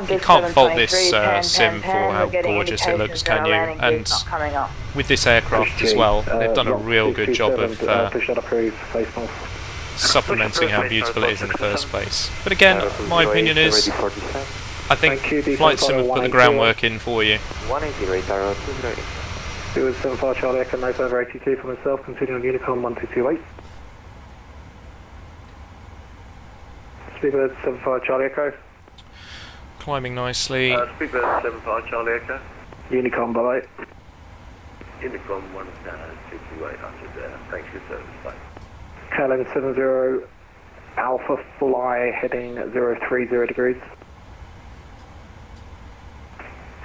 you can't fault this sim for how gorgeous it looks, can you? And with this aircraft as well, they've done a real good job of supplementing how beautiful it is in the first place. But again, my opinion is, I think Flight Sim have put the groundwork in for you.
180 radar, 208.
It was 75 Charlie Echo, no further 82 for myself, continue on Unicorn 1228. Speedbird 75 Charlie Echo.
Climbing nicely.
Speedbird 75 Charlie Echo.
Unicorn by 8.
Unicorn 168, thanks for your service, bye.
KLM 70 Alpha fly heading 030 degrees.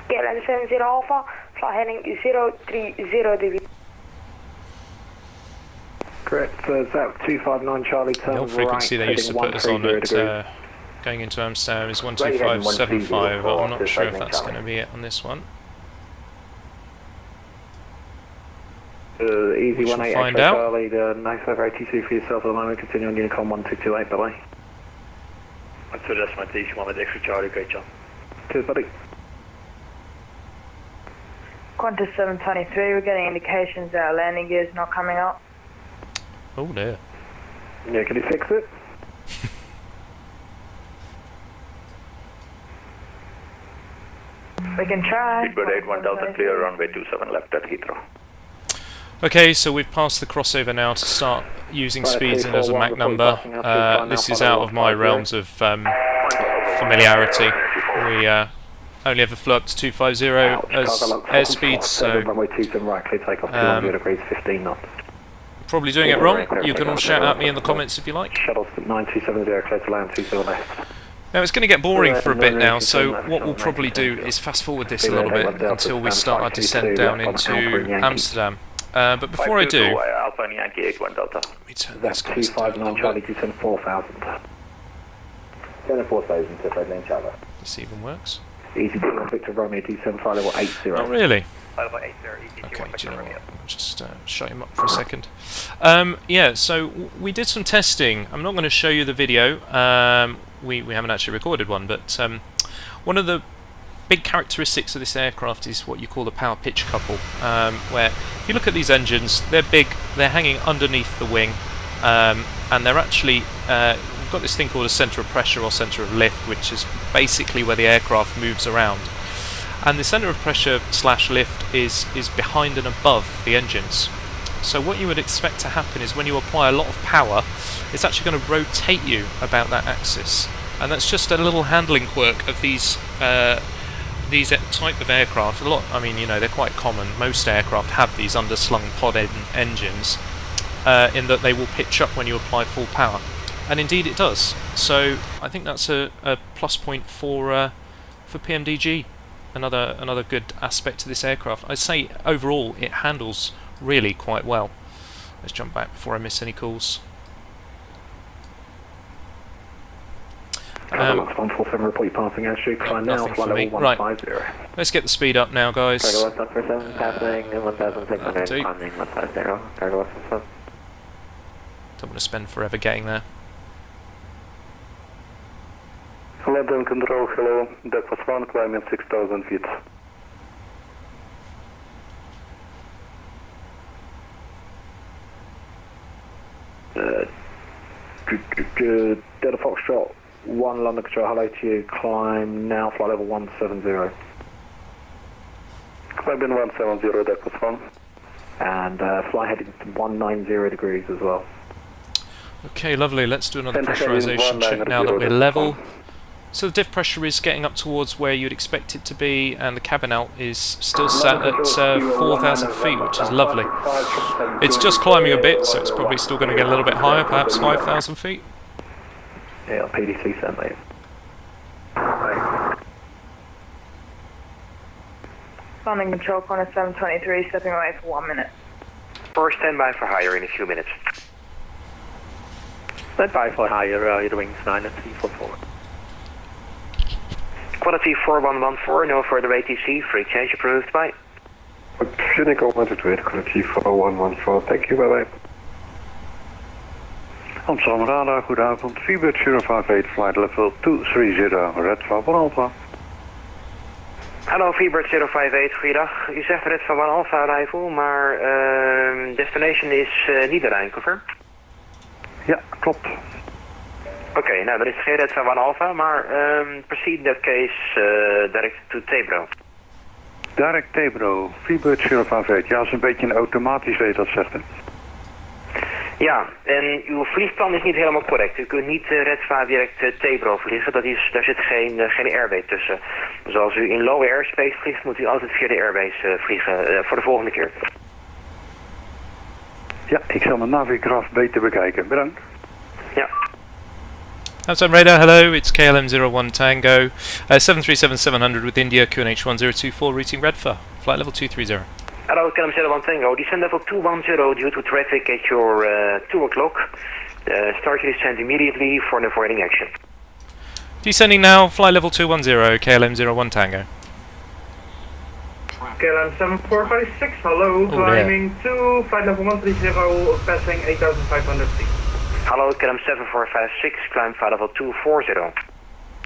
KLM 70 Alpha, fly heading 030 degrees.
Correct, so ZAP 259 Charlie, turn
The old frequency they used to put us on at going into Amsterdam is 12575, but I'm not sure if that's going to be it on this one.
Easy
We shall
18
find
Echo
out.
Charlie, the 9582 for yourself at the moment, continue on Unicorn 1228, bye bye.
That's what that's my teach, one with extra Charlie, great job.
Cheers buddy.
Qantas 723, we're getting indications that our landing gear is not coming up.
Oh dear.
Yeah, can you fix it?
We can try.
Speedbird 81 Delta, clear runway 27 left at Heathrow.
Okay, so we've passed the crossover now to start using speeds in as a Mach number. This is out of my realms of familiarity. We only ever flew up to 250 as airspeed, so
runway 27 right, clear takeoff 200 degrees, 15 knots.
probably doing it wrong. You can all shout at me in the comments if you like.
Shuttle 9270, clear to land 27 left.
Now it's going to get boring for a bit now, so what we'll probably do is fast forward this a little bit until we start our descent down into Amsterdam. But before I do,
Alpha Yankee 81 Delta.
let me turn this guys down a
259
little
Charlie
bit.
274,000.
24,000 to Fred Lane Charlie.
This even works.
Easy Victor Romeo 275 level 80.
Not really.
Alpha 80,
Okay, do you know what? I'll just shut him up for a second. Yeah, so we did some testing. I'm not going to show you the video. We haven't actually recorded one, but one of the big characteristics of this aircraft is what you call the power pitch couple, where if you look at these engines, they're big, they're hanging underneath the wing, and they're actually, we've got this thing called a centre of pressure or centre of lift, which is basically where the aircraft moves around. And the centre of pressure / lift is behind and above the engines. So what you would expect to happen is when you apply a lot of power, it's actually going to rotate you about that axis. And that's just a little handling quirk of these type of aircraft. A lot, I mean, you know, they're quite common. Most aircraft have these underslung pod engines in that they will pitch up when you apply full power. And indeed it does. So I think that's a plus point for PMDG. Another good aspect to this aircraft. I'd say overall it handles really quite well. Let's jump back before I miss any calls.
Report you passing airshoot climb now,
nothing
flight
for me.
level
Right,
150.
let's get the speed up now, guys.
Cargo 147 passing 1,600
do.
climbing 150. Cargo 147.
Don't want to spend forever getting there.
London control, hello. Deck was 1, climbing 6,000 feet.
Delta Foxtrot 1 London Control, hello to you, climb now, flight level 170.
Climbing 170, deck was 1.
And fly heading to 190 degrees as well.
Okay, lovely. Let's do another
10
pressurization
seconds,
check now that
190,
we're level. So the diff pressure is getting up towards where you'd expect it to be, and the cabin out is still sat at 4,000 feet, which is lovely. It's just climbing a bit, so it's probably still going to get a little bit higher, perhaps 5,000 feet.
Yeah, PDC sent mate.
Landing control, corner 723, stepping away for 1 minute.
For standby for higher in a few minutes.
Standby for higher, your wings 9 and 344.
Quality 4114, no further ATC, free change approved, bye.
Cynical 128, quality 4114, thank you, bye bye. Amsterdam Radar, goedenavond. Feebird 058, flight level 230, Red Fabel Alpha.
Hallo, Feebird 058, goeiedag. U zegt Red van Alpha arrival, maar destination is niet Rijn, confirm?
Ja, klopt.
Oké, nou, er is geen Red van Alpha, maar proceed in that case direct to Tebro.
Direct Tebro, Feebird 058. Ja, dat is een beetje een automatisch weet dat zegt, hè?
Ja, en uw vliegplan is niet helemaal correct. U kunt niet Redva direct Tebro vliegen, daar zit geen airway tussen. Dus als u in low airspace vliegt, moet u altijd via de airways vliegen voor de volgende keer.
Ja, ik zal mijn navigraf beter bekijken. Bedankt.
Ja.
Amsterdam radar, hello, it's KLM01 Tango, 737-700 with India, QNH 1024, routing Redfa, flight level 230.
Hello, KLM01 Tango, descend level 210 due to traffic at your 2 o'clock. Start your descent immediately for an avoiding action.
Descending now, flight level 210, KLM01 Tango.
KLM 7456, hello, climbing to flight level 130, passing 8,500 feet.
Hello, KLM 7456, climb flight level 240.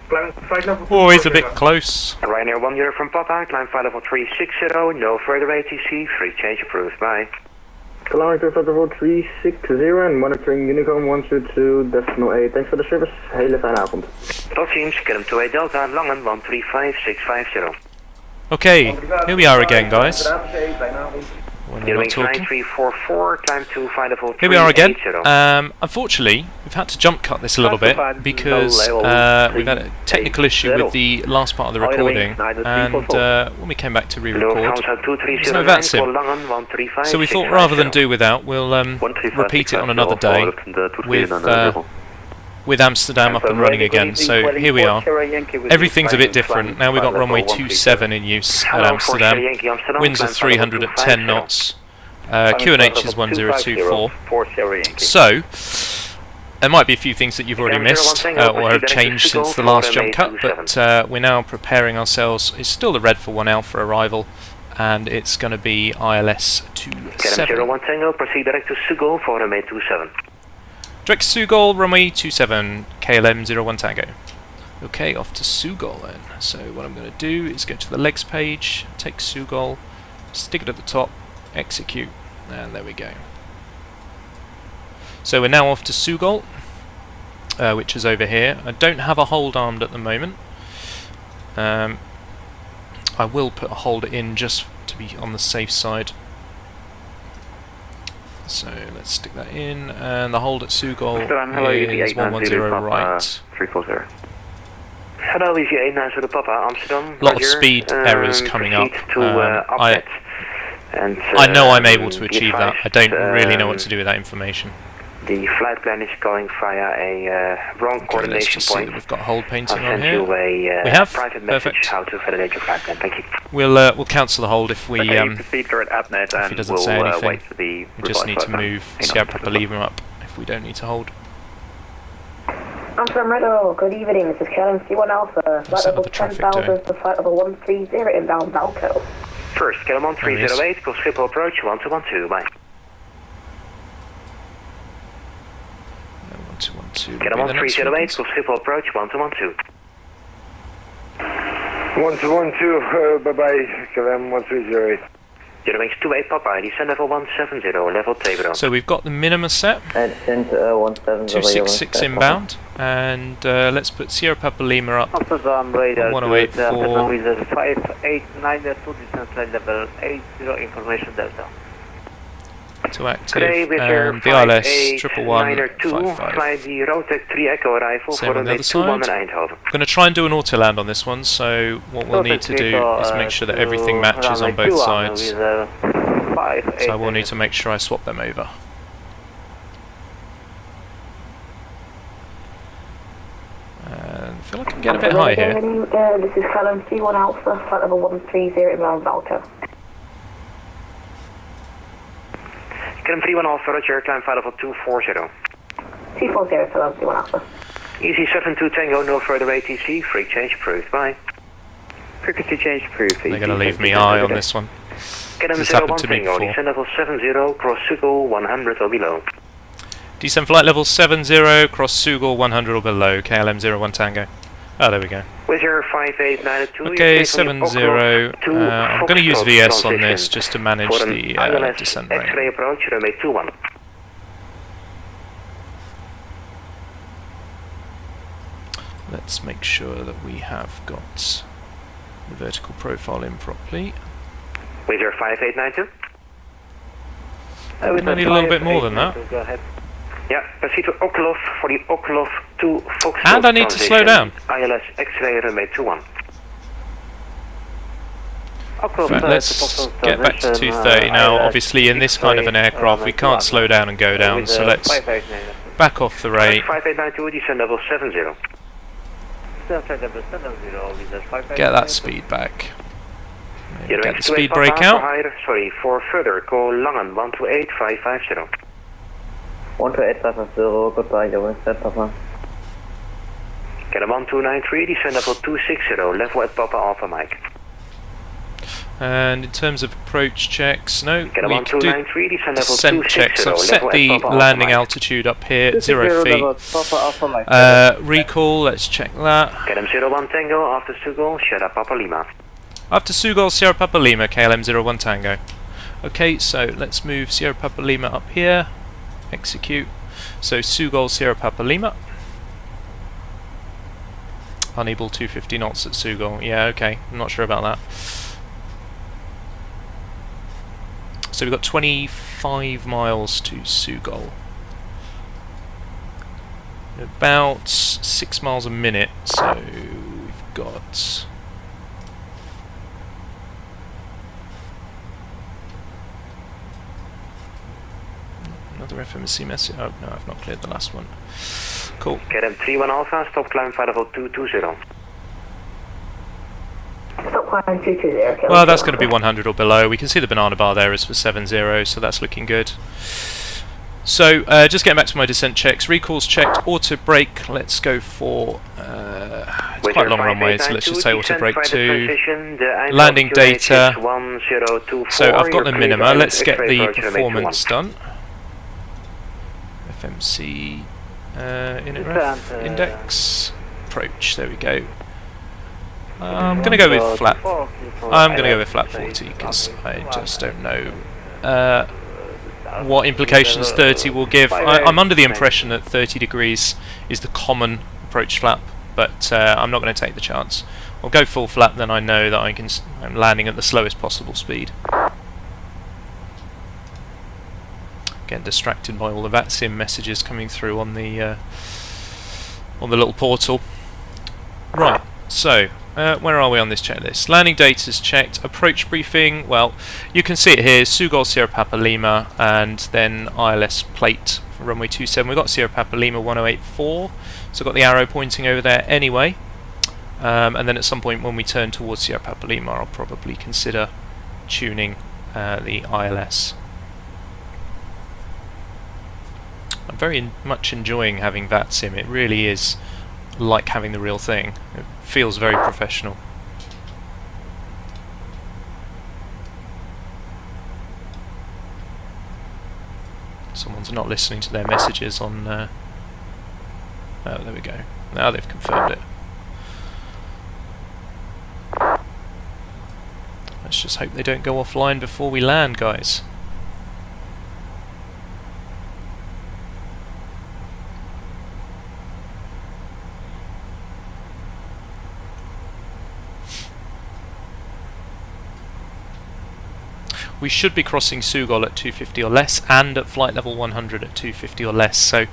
Climb flight level 240.
Oh, he's a bit close.
Ryanair 10 from Papa, climb flight level 360, no further ATC, free change approved, bye.
Kilometer flight level 360 and monitoring Unicom 122.8. Thanks for the service. Hele fijne avond.
Tot ziens, KLM 28 Delta, Langen 135650.
Okay, here we are again, guys. When we're not talking.
9344, climb to flight level 380.
Here we are again. Unfortunately, we've had to jump cut this a little bit because we've had a technical issue with the last part of the recording, and when we came back to re-record, there's no VATSIM. So we thought rather than do without, we'll repeat it on another day with with Amsterdam up and running again. So here we are. Everything's a bit different. Now we've got runway 27 in use at Amsterdam. Winds are 310 knots. QNH is 1024. So, there might be a few things that you've already missed or have changed since the last jump cut, but we're now preparing ourselves. It's still the Red for 1 Alpha arrival, and it's going to be ILS 27.
01 Tango, proceed direct to Sugol for runway 27.
Direct to Sugol, runway 27, KLM 01 Tango. Okay, off to Sugol then. So what I'm going to do is go to the legs page, take Sugol, stick it at the top, execute, and there we go. So we're now off to Sugol, which is over here. I don't have a hold armed at the moment. I will put a hold in just to be on the safe side. So let's stick that in, and the hold at Sugol is 110 right.
340. Hello, easy 89 for the Papa, Amsterdam.
A lot of speed errors coming up. I
And
know I'm able to achieve that. I don't really know what to do with that information.
The flight plan is going via a wrong coordination point.
We've got hold painting
I'll
on
send
here.
you a
We have.
private message
Perfect.
how to validate your flight plan. Thank you.
We'll cancel the hold if we
proceed for an AppNet,
if he
and
doesn't
we'll
say anything.
wait for the
We just need to move Sierra Papa Lima up if we don't need to hold.
Amsterdam Red, good evening. This is Kellen C1 Alpha. Flight level 10,000 to flight level 130 inbound Valco.
First, Kellen 1308, call Schiphol approach 1212. Bye.
1212.
Kellen 1308, call Schiphol approach 1212.
1212, bye-bye, Kellen 1308.
Eurowings 28 Papa, descend level 170, level Tabro.
So we've got the minima set. 266 inbound, and let's put Sierra Papa Lima up. 1084.
5892, descent flight level 80, information Delta.
To active, and the ILS 11155.
Fly the Rotec 3 Echo arrival
Same
for
on the other
runway 21
side.
in Eindhoven.
I'm going to try and do an Autoland on this one, so what we'll need to do is make sure that everything matches on both sides. So I will need to make sure I swap them over. And I feel like I can get a bit high here.
This is Callum C1 Alpha, flight level 130 inbound Valco.
Callum 31 Alpha, Roger, climb flight level 240.
240, Callum C1 Alpha.
Easy 72 Tango, no further ATC, free change approved, bye.
Frequency change approved.
They're going to leave me high on this one.
Callum
This
01
happened to me
Tango,
before.
descend level 70, cross Sugol 100 or below.
Descend flight level 70, cross Sugol 100 or below, KLM 01 Tango. Oh, there we go.
With your 5892,
Okay, 70. I'm going to use VS on this just to manage the descent rate.
X-ray approach, runway 21.
Let's make sure that we have got the vertical profile in properly.
With your 5892.
I need a little bit more than that.
Go ahead. Yeah, proceed to Oklov for the Oklov 2 Fox.
And I need to slow down.
ILS X-ray runway 21.
But let's get back to 230 now. Obviously in this kind of an aircraft we can't slow down and go down, so let's back off the rate.
5892, descend level 70.
Get that speed back.
Get
the speed brake out.
Sorry, for further, call Langen 128550.
12850, goodbye, Eurowings Papa.
Get a 1293, descend level 260, level at Papa Alpha Mike.
And in terms of approach checks, no,
Get a
we can do
1293, descend level
descent
260,
checks. I've set
level
the
at Papa
landing
Alpha
altitude up here at 0 feet. Recall, let's check that.
Get him 01 Tango, after Sugol, Sierra Papa Lima.
After Sugol, Sierra Papa Lima, KLM 01 Tango. Okay, so let's move Sierra Papa Lima up here. Execute. So Sugol, Sierra Papa Lima. Unable 250 knots at Sugol. Yeah, okay, I'm not sure about that. So we've got 25 miles to Sugol. About 6 miles a minute, so we've got... Another FMC message. Oh no, I've not cleared the last one. Cool.
KLM 31 Alpha, stop climb flight level 220.
Stop climb 220.
Well, that's going to be 100 or below. We can see the banana bar there is for 70, so that's looking good. So, just getting back to my descent checks. Recalls checked, auto brake. Let's go for it's quite a long runway, so let's just say auto brake 2. Landing data. So I've got the minima. Let's get the performance done. FMC init index approach. There we go. I'm going to go with flat. I'm going to go with flat 40 because I just don't know what implications 30 will give. I'm under the impression that 30 degrees is the common approach flap, but I'm not going to take the chance. I'll go full flap, then I know that I'm landing at the slowest possible speed. Getting distracted by all the VATSIM messages coming through on the little portal. Right, so where are we on this checklist? Landing data is checked. Approach briefing, well, you can see it here, Sugol Sierra Papa Lima, and then ILS plate for runway 27. We've got Sierra Papa Lima 1084, so I've got the arrow pointing over there anyway. And then at some point when we turn towards Sierra Papa Lima, I'll probably consider tuning the ILS. I'm very much enjoying having VATSIM. It really is like having the real thing. It feels very professional. Someone's not listening to their messages on... oh, there we go. Now they've confirmed it. Let's just hope they don't go offline before we land, guys. We should be crossing Sugol at 250 or less, and at flight level 100 at 250 or less. So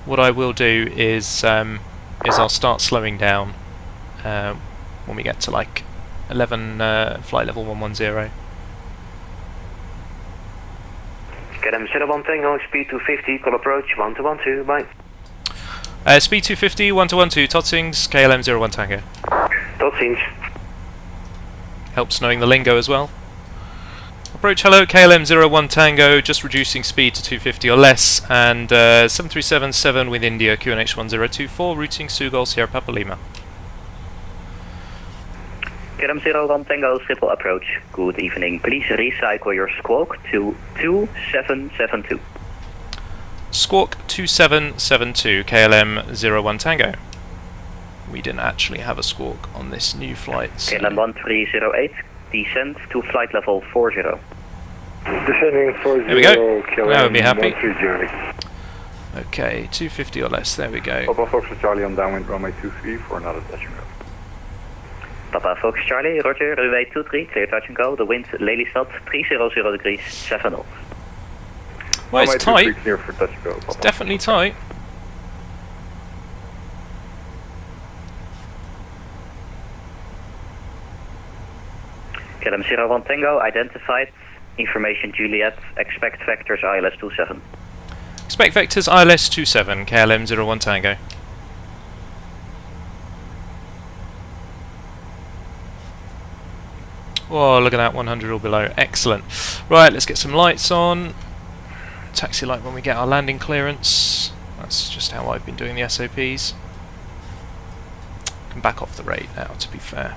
what I will do is I'll start slowing down when we get to like 11 flight level 110.
KLM 01 Tango, speed 250, call approach 1212, bye.
Speed 250, 1212, Totsings, KLM 01 Tango.
Totsings.
Helps knowing the lingo as well. Approach hello, KLM 01 Tango, just reducing speed to 250 or less, and 7377 with India, QNH 1024, routing Sugol Sierra Papa Lima.
KLM 01 Tango, triple approach. Good evening, please recycle your squawk to 2772.
Squawk 2772, KLM 01 Tango. We didn't actually have a squawk on this new flight. So.
KLM 1308. Descent to flight level 40.
Descending 40.
There we go. Now we'll be happy.
130.
Okay, 250 or less. There we go.
Papa Fox Charlie on downwind runway 23 for another touch and go.
Papa Fox Charlie, Roger, runway 23, clear touch and go. The wind Lelystad 300 degrees, 7 knots.
Well, it's tight.
Clear for touch and go,
it's definitely tight.
KLM 01 Tango, identified, information Juliet, expect vectors ILS 27.
Expect vectors ILS 27, KLM 01 Tango. Oh, look at that, 100 or below, excellent. Right, let's get some lights on. Taxi light when we get our landing clearance. That's just how I've been doing the SOPs. Can back off the rate now, to be fair.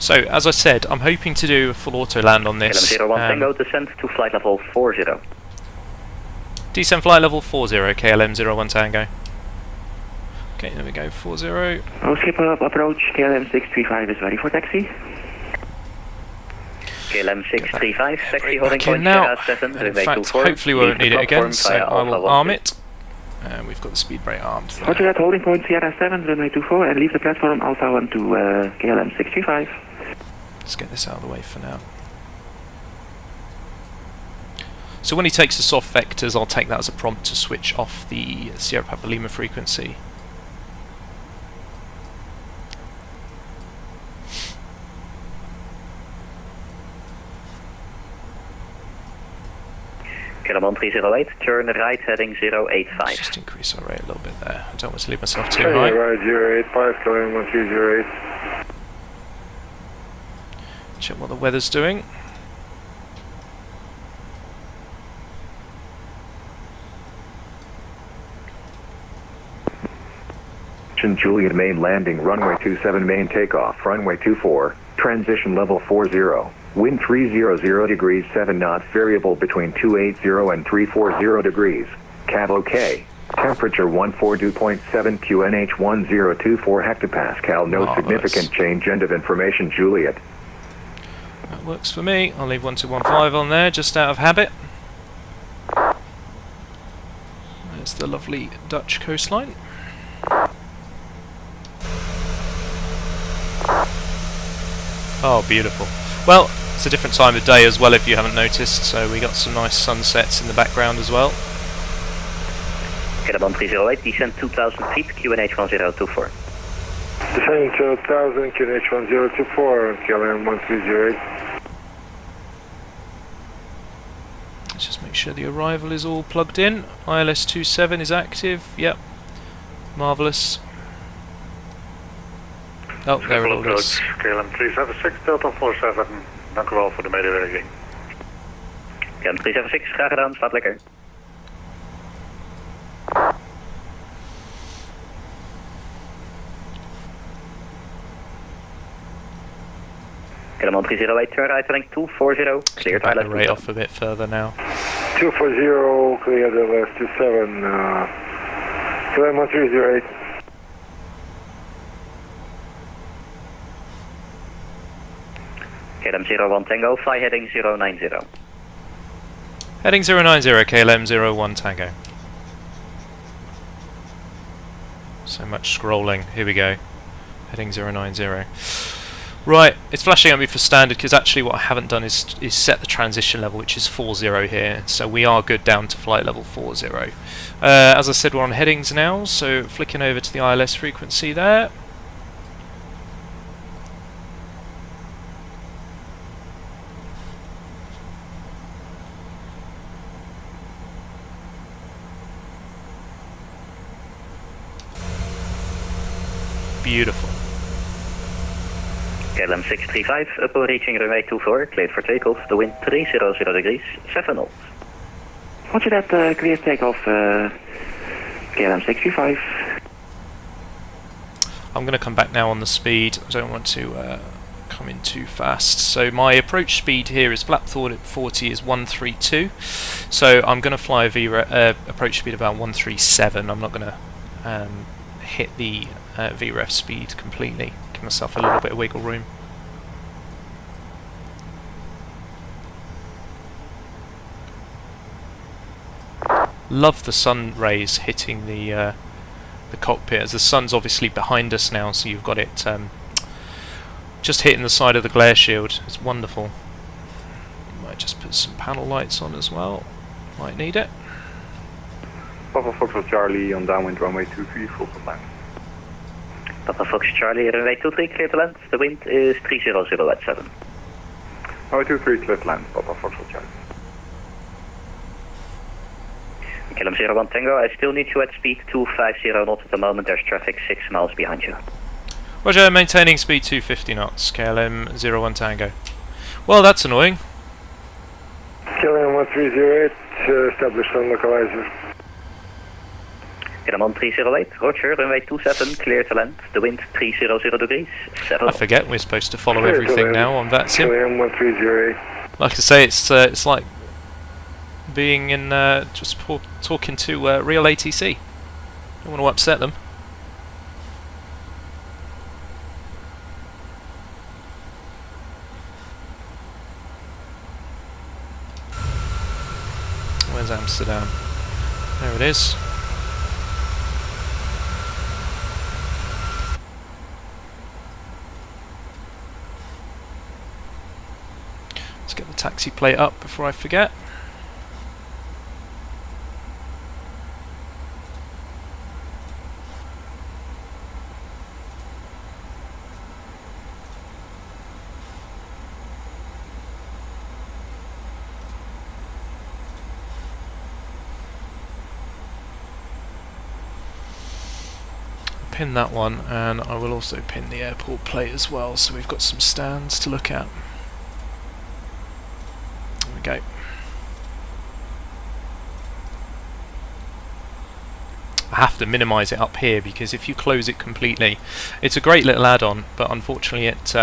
So, as I said, I'm hoping to do a full auto land on this.
KLM 01 Tango, descend to flight level 40.
Descend flight level 40, KLM 01 Tango. Okay, there we go, 40.
Skipper approach, KLM 635 is ready for taxi. KLM 635, taxi holding point
now.
7,
In fact, hopefully we won't need it again, so I will arm it. And we've got the speed brake armed.
Roger that, holding point Sierra 7, runway 24, and leave the platform Alpha 1 to KLM 635.
Let's get this out of the way for now. So when he takes the soft vectors, I'll take that as a prompt to switch off the Sierra Papa Lima frequency.
Kellerman 308, turn right heading 085.
Just increase our rate a little bit there. I don't want to leave myself too
Trainee
high.
right 085, Kellerman 1308.
Check what the weather's doing.
Juliet main landing, runway 27 main takeoff, runway 24, transition level 40, wind 300 degrees 7 knots, variable between 280 and 340 degrees, cav OK, temperature 142.7 QNH 1024 hectopascal, no significant change, end of information, Juliet.
That works for me. I'll leave 1215 on there, just out of habit. There's the lovely Dutch coastline. Oh, beautiful. Well, it's a different time of day as well if you haven't noticed, so we got some nice sunsets in the background as well.
Kellerman 308, descend 2000 feet, QNH 1024.
Descending 2000, QNH 1024, Kellerman 1308.
Let's just make sure the arrival is all plugged in. ILS 27 is active. Yep. Marvellous. Oh, there it all is.
KLM 376, Delta 47. Dank u wel voor de medewerking.
KLM 376, graag gedaan, slaap lekker. KLM 308, turn right heading 240, cleared
Back
ILS
the rate off a bit further now.
240, clear the left 27, Kellerman 308.
KLM 01 Tango, fly heading 090.
Heading 090, KLM 01 Tango. So much scrolling. Here we go. Heading 090. Right, it's flashing at me for standard because actually what I haven't done is set the transition level, which is 40 here. So we are good down to flight level 40. As I said, we're on headings now, so flicking over to the ILS frequency there. Beautiful.
KLM 635, upon reaching runway 24, cleared for takeoff, the wind 300 degrees, 7 knots.
Roger that, clear takeoff, KLM 635.
I'm going to come back now on the speed. I don't want to come in too fast. So my approach speed here is flap 40 is 132. So I'm going to fly a approach speed about 137. I'm not going to hit the VREF speed completely. Give myself a little bit of wiggle room. Love the sun rays hitting the cockpit, as the sun's obviously behind us now, so you've got it just hitting the side of the glare shield. It's wonderful. Might just put some panel lights on as well. Might need it.
Papa Foxtrot Charlie on downwind runway 23, full to land.
Papa Fox Charlie, runway 23, clear to land. The wind is 300 at 7.
Runway 23, clear to land, Papa Foxtrot Charlie.
KLM 01 Tango, I still need you at speed 250 knots at the moment. There's traffic 6 miles behind you.
Roger, maintaining speed 250 knots, KLM 01 Tango. Well, that's annoying.
KLM 1308, established on localizer.
KLM 308, Roger, runway 27, clear to land. The wind 300 degrees, 7
I forget we're supposed to follow everything now on VATSIM.
KLM 1308.
Like I say, it's like being in just talking to real ATC. Don't want to upset them. Where's Amsterdam? There it is. Let's get the taxi plate up before I forget. pin that one, and I will also pin the airport plate as well, so we've got some stands to look at. There we go. I have to minimise it up here because if you close it completely, it's a great little add-on, but unfortunately it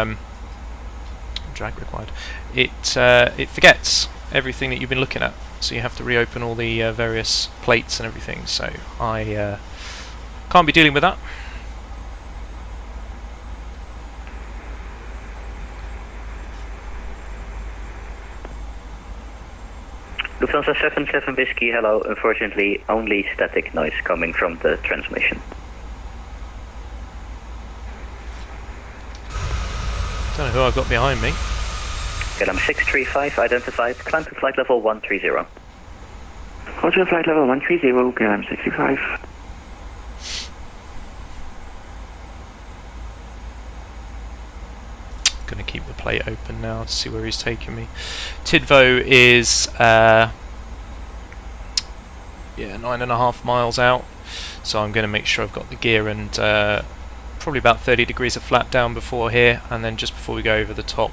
drag required. It forgets everything that you've been looking at, so you have to reopen all the various plates and everything. So I can't be dealing with that.
Lufthansa 77 Whiskey, hello. Unfortunately, only static noise coming from the transmission.
Don't know who I've got behind me.
KLM 635 identified. Climb to flight level 130.
Roger, flight level 130, KLM 65.
Going to keep the plate open now to see where he's taking me. Tidvo is 9.5 miles out, so I'm going to make sure I've got the gear and probably about 30 degrees of flap down before here, and then just before we go over the top,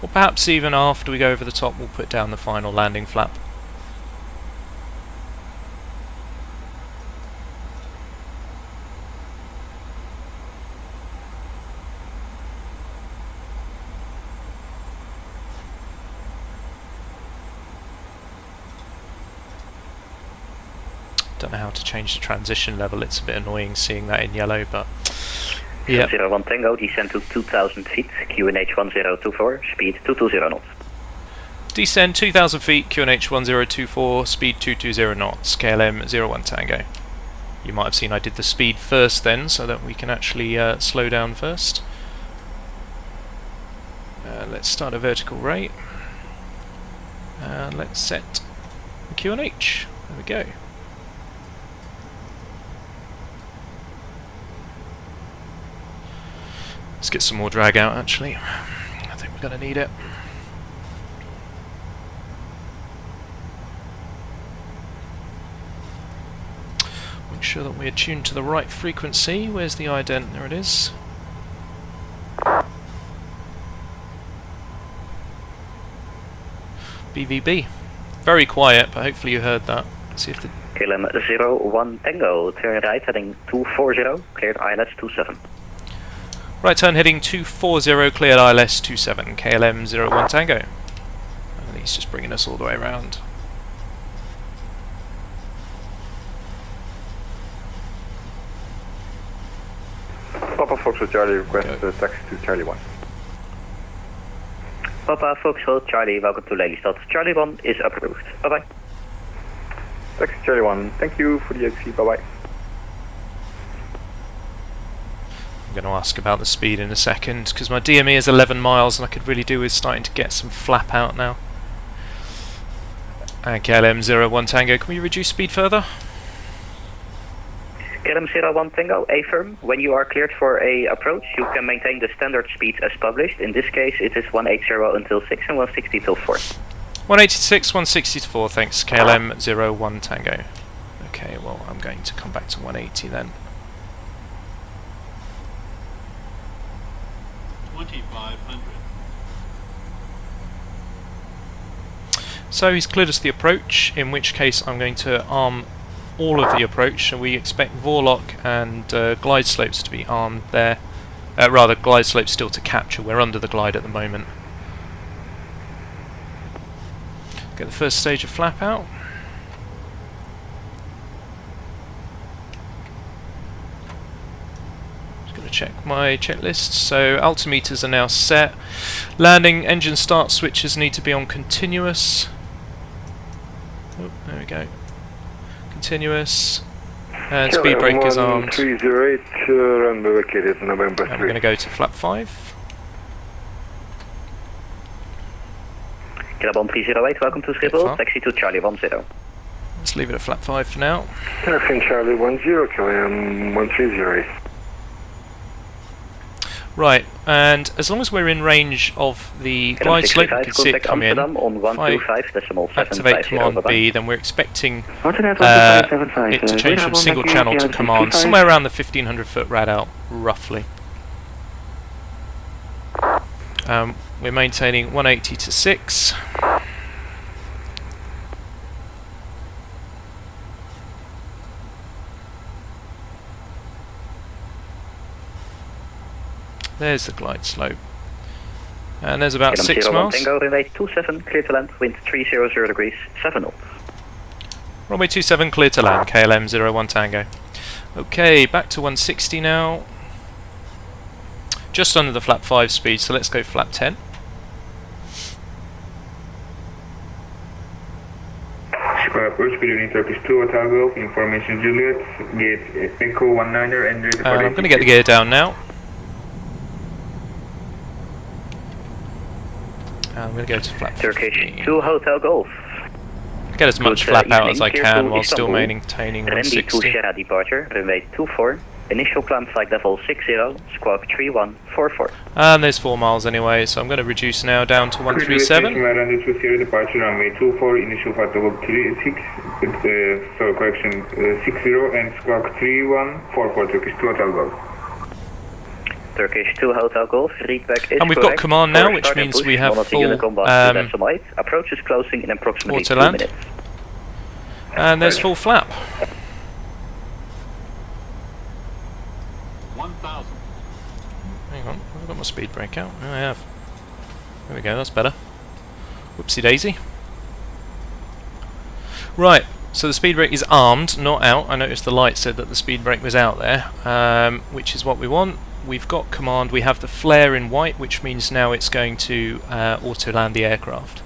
or perhaps even after we go over the top, we'll put down the final landing flap. Don't know how to change the transition level, it's a bit annoying seeing that in yellow, but yeah.
01 Tango, descend to 2000 feet, QNH 1024, speed 220 knots.
Descend 2000 feet, QNH 1024, speed 220 knots, KLM 01 Tango. You might have seen I did the speed first then, so that we can actually slow down first. Let's start a vertical rate. And let's set the QNH. There we go. Let's get some more drag out actually. I think we're going to need it. Make sure that we're tuned to the right frequency. Where's the ident? There it is. BVB. Very quiet, but hopefully you heard that. Let's see if the
KLM 01 Tango, turn right heading 240, cleared ILS 27.
Right turn heading 240, cleared ILS 27, KLM 01 Tango. And he's just bringing us all the way around.
Papa Foxtrot Charlie request taxi to Charlie 1.
Papa Foxtrot Charlie, welcome to Lelystad. Charlie 1 is approved. Bye bye.
Taxi Charlie 1, thank you for the XC, bye bye.
I'm going to ask about the speed in a second, because my DME is 11 miles and I could really do with starting to get some flap out now. And KLM 01 Tango, can we reduce speed further?
KLM 01 Tango, affirm. When you are cleared for a approach, you can maintain the standard speed as published. In this case, it is 180 until 6 and 160 till 4.
186, 160 to 4, thanks. KLM 01 Tango. Okay, well, I'm going to come back to 180 then.
2500.
So he's cleared us the approach, in which case I'm going to arm all of the approach, and we expect Vorlock and glide slopes to be armed there. Rather, glide slopes still to capture. We're under the glide at the moment. Get the first stage of flap out. Just going to check my checklist. So altimeters are now set. Landing engine start switches need to be on continuous. Oh, there we go. Continuous. And speed brake is armed.
308, runway vacated, November 3.
And we're going to go to flap 5.
KLM 308, welcome to Schiphol, taxi to Charlie 10.
Let's leave it at flap 5 for now.
Taxi Charlie 10, KLM 1308.
Right, and as long as we're in range of the glide slope, we can see it come in. If I activate Command B, then we're expecting it to change from single channel to command, somewhere around the 1500 foot rad out, roughly. We're maintaining 180 to 6. There's the glide slope. And there's about 6 miles.
Tango, runway 27, clear to land, wind 300 degrees, 7 knots.
Runway 27, clear to land, KLM 01 Tango. Okay, back to 160 now. Just under the flap 5 speed, so let's go flap 10.
Approach speed in Turkish 2 Hotel Golf, information Juliet, gate Echo 19er and
I'm going to get the gear down now. I'm going to go to flap 15.
Turkish 2 Hotel Golf.
Get as much flap out as I can while still maintaining 160.
Randy to Sierra departure, runway 24. Initial climb flight level 60, squawk 3144.
And there's 4 miles anyway, so I'm going to reduce now down to 137.
Randy to Sierra departure, runway 24, initial flight level 36, so correction 60 and squawk 3144, Turkish 2 Hotel Golf.
Turkish 2 Hotel Golf, read back is
and we've
correct.
got command now, which means we have full
approach is closing in approximately
Autoland.
2 minutes.
And there's full flap.
1,000.
Hang on, have I got my speed brake out? Oh, I have. There we go, that's better. Whoopsie daisy. Right, so the speed brake is armed, not out. I noticed the light said that the speed brake was out there, which is what we want. We've got command, we have the flare in white, which means now it's going to auto-land the aircraft.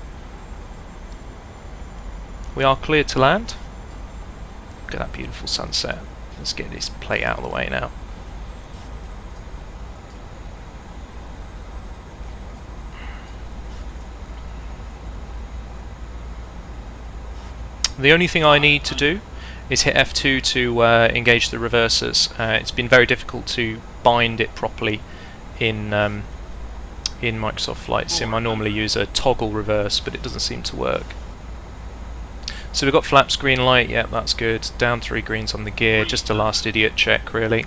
We are clear to land. Look at that beautiful sunset. Let's get this plate out of the way now. The only thing I need to do is hit F2 to engage the reversers. It's been very difficult to bind it properly in Microsoft Flight Sim. I normally use a toggle reverse, but it doesn't seem to work. So we've got flaps green light, yep, that's good. Down 3 greens on the gear, just a last idiot check really.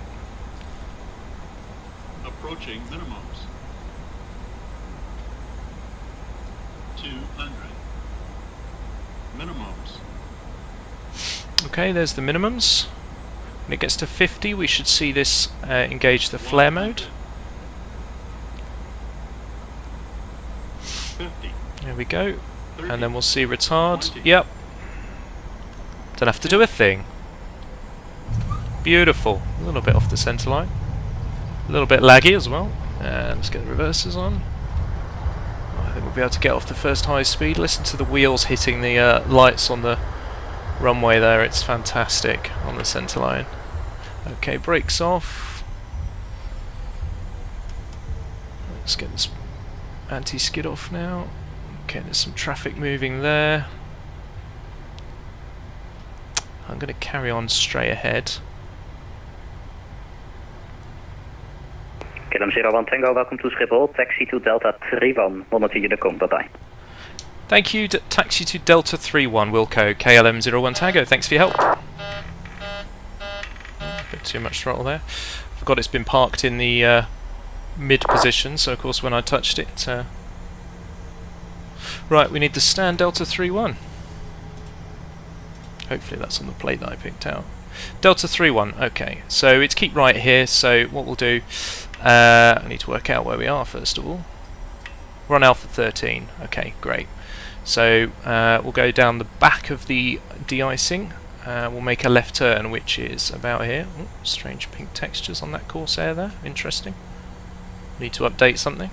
Approaching minimums. 200. Minimums.
Okay, there's the minimums. When it gets to 50, we should see this engage the flare mode.
50.
There we go. 30, and then we'll see retard. 20. Yep. Don't have to do a thing. Beautiful. A little bit off the centre line. A little bit laggy as well. And let's get the reversers on. I think we'll be able to get off the first high speed. Listen to the wheels hitting the lights on the runway there. It's fantastic on the centre line. Okay, brakes off. Let's get this anti-skid off now. Okay, there's some traffic moving there. I'm going to carry on straight ahead.
KLM 01 Tango, welcome to Schiphol. Taxi to Delta 31, monitor Unicom, bye-bye.
Thank you, taxi to Delta 31, Wilco, KLM 01 Tango, thanks for your help. A bit too much throttle there. Forgot it's been parked in the mid position, so of course when I touched it... Right, we need the stand Delta 31. Hopefully that's on the plate that I picked out. Delta 31, okay, so it's keep right here, so what we'll do, I need to work out where we are first of all. We're on Alpha 13, okay, great. So we'll go down the back of the de-icing, we'll make a left turn which is about here. Ooh, strange pink textures on that Corsair there, interesting. Need to update something.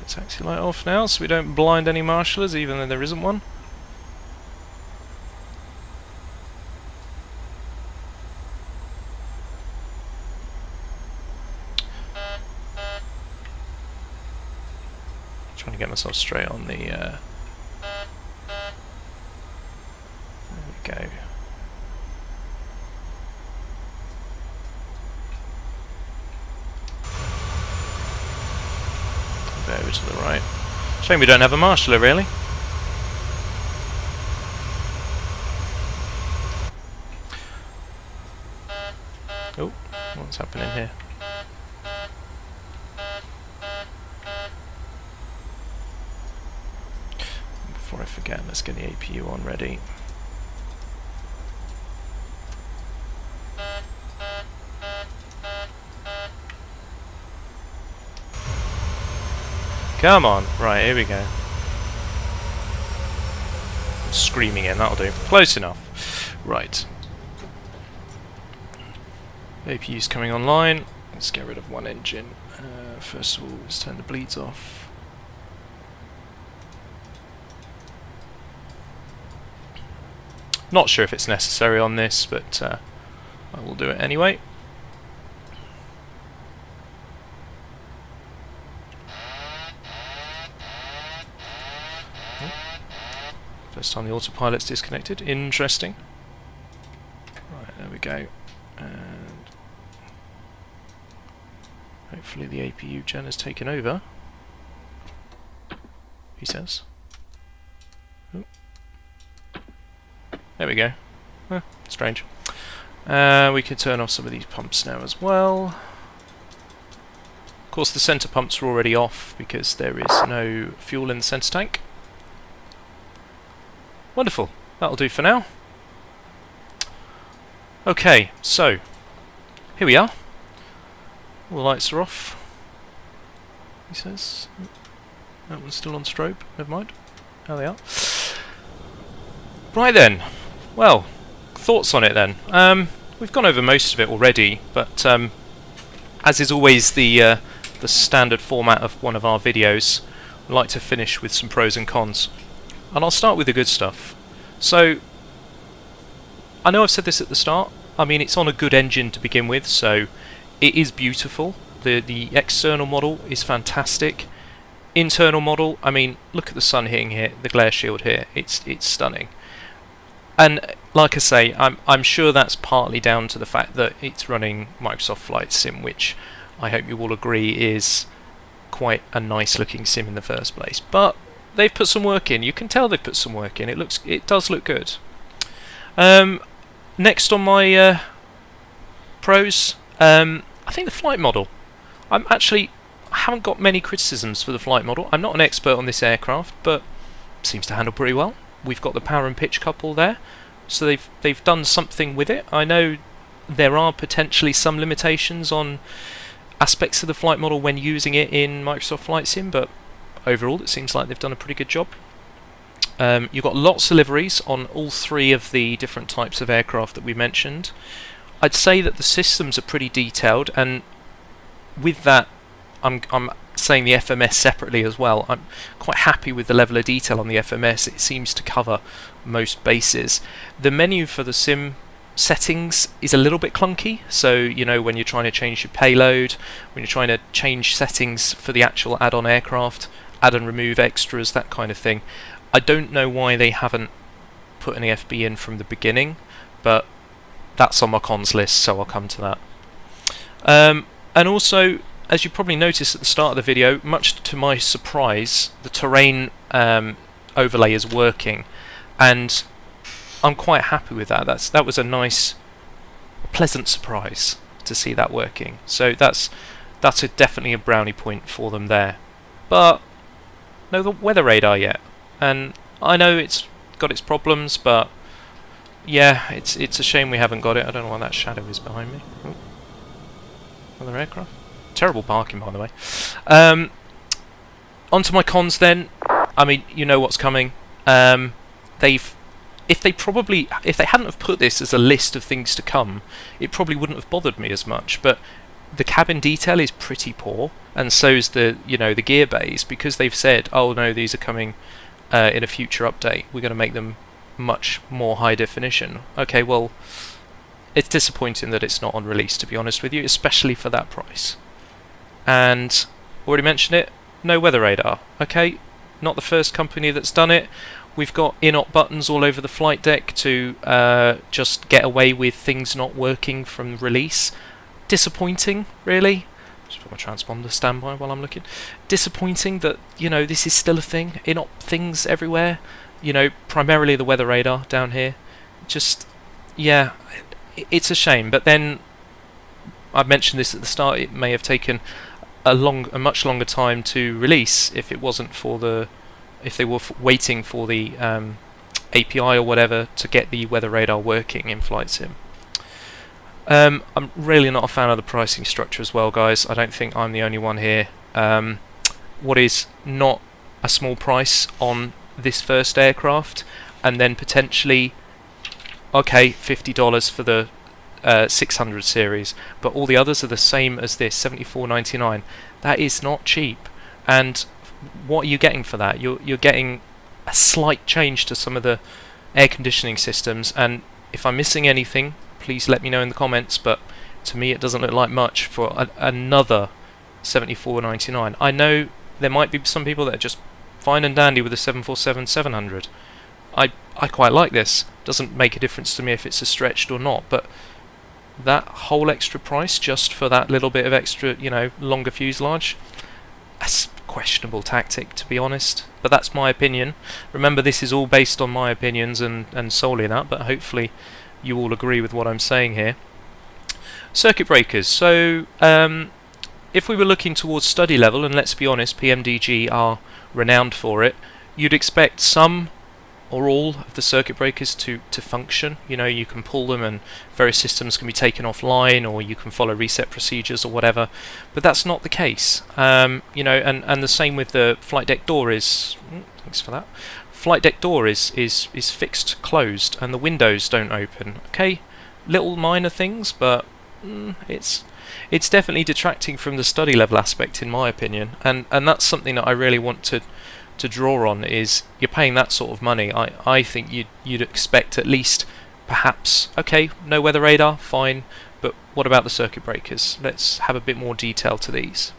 Taxi light off now so we don't blind any marshallers even though there isn't one. ourselves straight on the... there we go. A bit over to the right. Shame we don't have a marshaller, really. Oh, what's happening here? Before I forget, let's get the APU on ready. Come on! Right, here we go. Screaming in, that'll do. Close enough. Right. APU's coming online. Let's get rid of one engine. First of all, let's turn the bleeds off. Not sure if it's necessary on this, but I will do it anyway. First time the autopilot's disconnected. Interesting. Right, there we go. And hopefully the APU gen has taken over. He says. Oh. There we go. Strange. We can turn off some of these pumps now as well. Of course the centre pumps are already off because there is no fuel in the centre tank. Wonderful. That'll do for now. Okay, so here we are. All the lights are off. He says. That one's still on strobe. Never mind. There they are. Right then. Well, thoughts on it then. We've gone over most of it already, but as is always the standard format of one of our videos, I like to finish with some pros and cons. And I'll start with the good stuff. So, I know I've said this at the start, I mean it's on a good engine to begin with, so it is beautiful. The external model is fantastic. Internal model, I mean, look at the sun hitting here, the glare shield here, it's stunning. And like I say, I'm sure that's partly down to the fact that it's running Microsoft Flight Sim, which I hope you all agree is quite a nice looking sim in the first place. But they've put some work in. You can tell they've put some work in. It does look good. Next on my pros, I think the flight model. I haven't got many criticisms for the flight model. I'm not an expert on this aircraft, but it seems to handle pretty well. We've got the power and pitch couple there, so they've done something with it. I know there are potentially some limitations on aspects of the flight model when using it in Microsoft Flight Sim, but overall it seems like they've done a pretty good job. You've got lots of liveries on all three of the different types of aircraft that we mentioned. I'd say that the systems are pretty detailed, and with that I'm saying the FMS separately as well. I'm quite happy with the level of detail on the FMS. It seems to cover most bases. The menu for the sim settings is a little bit clunky, so you know, when you're trying to change your payload, when you're trying to change settings for the actual add-on aircraft, add and remove extras, that kind of thing. I don't know why they haven't put an EFB in from the beginning, but that's on my cons list, so I'll come to that. And also, as you probably noticed at the start of the video, much to my surprise, the terrain overlay is working, and I'm quite happy with that. That was a nice, pleasant surprise to see that working. So that's definitely a brownie point for them there. But no, the weather radar yet, and I know it's got its problems, but yeah, it's a shame we haven't got it. I don't know why that shadow is behind me. Oh. Another aircraft. Terrible parking, by the way. Onto my cons then. I mean, you know what's coming. If they hadn't have put this as a list of things to come, it probably wouldn't have bothered me as much. But the cabin detail is pretty poor, and so's the gear bays, because they've said, oh no, these are coming in a future update. We're going to make them much more high definition. Okay, well, it's disappointing that it's not on release, to be honest with you, especially for that price. And already mentioned it, no weather radar. Okay, not the first company that's done it. We've got in-op buttons all over the flight deck to just get away with things not working from release. Disappointing, really. Just put my transponder standby while I'm looking. Disappointing that, you know, this is still a thing. In-op things everywhere. You know, primarily the weather radar down here. Just, yeah, it's a shame. But then, I mentioned this at the start, it may have taken a much longer time to release if it wasn't for if they were waiting for the API or whatever to get the weather radar working in Flight Sim. I'm really not a fan of the pricing structure as well, guys. I don't think I'm the only one here. What is not a small price on this first aircraft, and then potentially, okay, $50 for the 600 series, but all the others are the same as this, $74.99. That is not cheap. And what are you getting for that? You're getting a slight change to some of the air conditioning systems, and if I'm missing anything, please let me know in the comments, but to me it doesn't look like much for another $74.99. I know there might be some people that are just fine and dandy with a 747-700. I quite like this. Doesn't make a difference to me if it's a stretched or not, but that whole extra price just for that little bit of extra, you know, longer fuselage, that's a questionable tactic, to be honest. But that's my opinion. Remember, this is all based on my opinions and solely that, but hopefully you all agree with what I'm saying here. Circuit breakers. So if we were looking towards study level, and let's be honest, PMDG are renowned for it, you'd expect some or all of the circuit breakers to function. You know, you can pull them and various systems can be taken offline, or you can follow reset procedures or whatever, but that's not the case. You know, and the same with the flight deck door is, thanks for that, flight deck door is fixed closed and the windows don't open. Okay, little minor things, but it's definitely detracting from the study level aspect, in my opinion, and that's something that I really want to draw on. Is you're paying that sort of money, I think you'd expect at least, perhaps, okay, no weather radar, fine, but what about the circuit breakers? Let's have a bit more detail to these.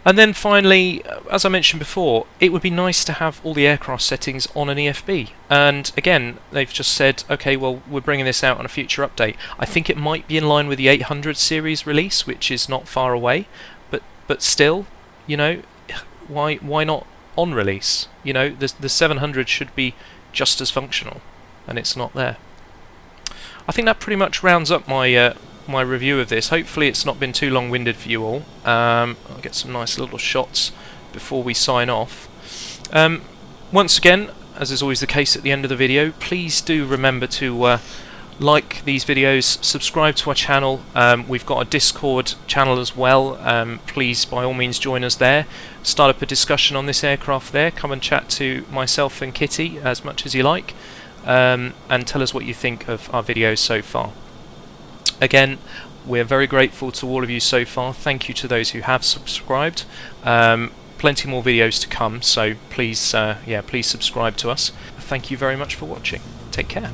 And then finally, as I mentioned before, it would be nice to have all the aircraft settings on an EFB. And again, they've just said, okay, well, we're bringing this out on a future update. I think it might be in line with the 800 series release, which is not far away, but still, you know, why not on release? You know, the 700 should be just as functional, and it's not there. I think that pretty much rounds up my my review of this. Hopefully it's not been too long-winded for you all. I'll get some nice little shots before we sign off. Once again, as is always the case at the end of the video, please do remember to like these videos, subscribe to our channel. We've got a Discord channel as well. Please, by all means, join us there. Start up a discussion on this aircraft there. Come and chat to myself and Kitty as much as you like, and tell us what you think of our videos so far. Again, we're very grateful to all of you so far. Thank you to those who have subscribed. Plenty more videos to come, so please, please subscribe to us. Thank you very much for watching. Take care.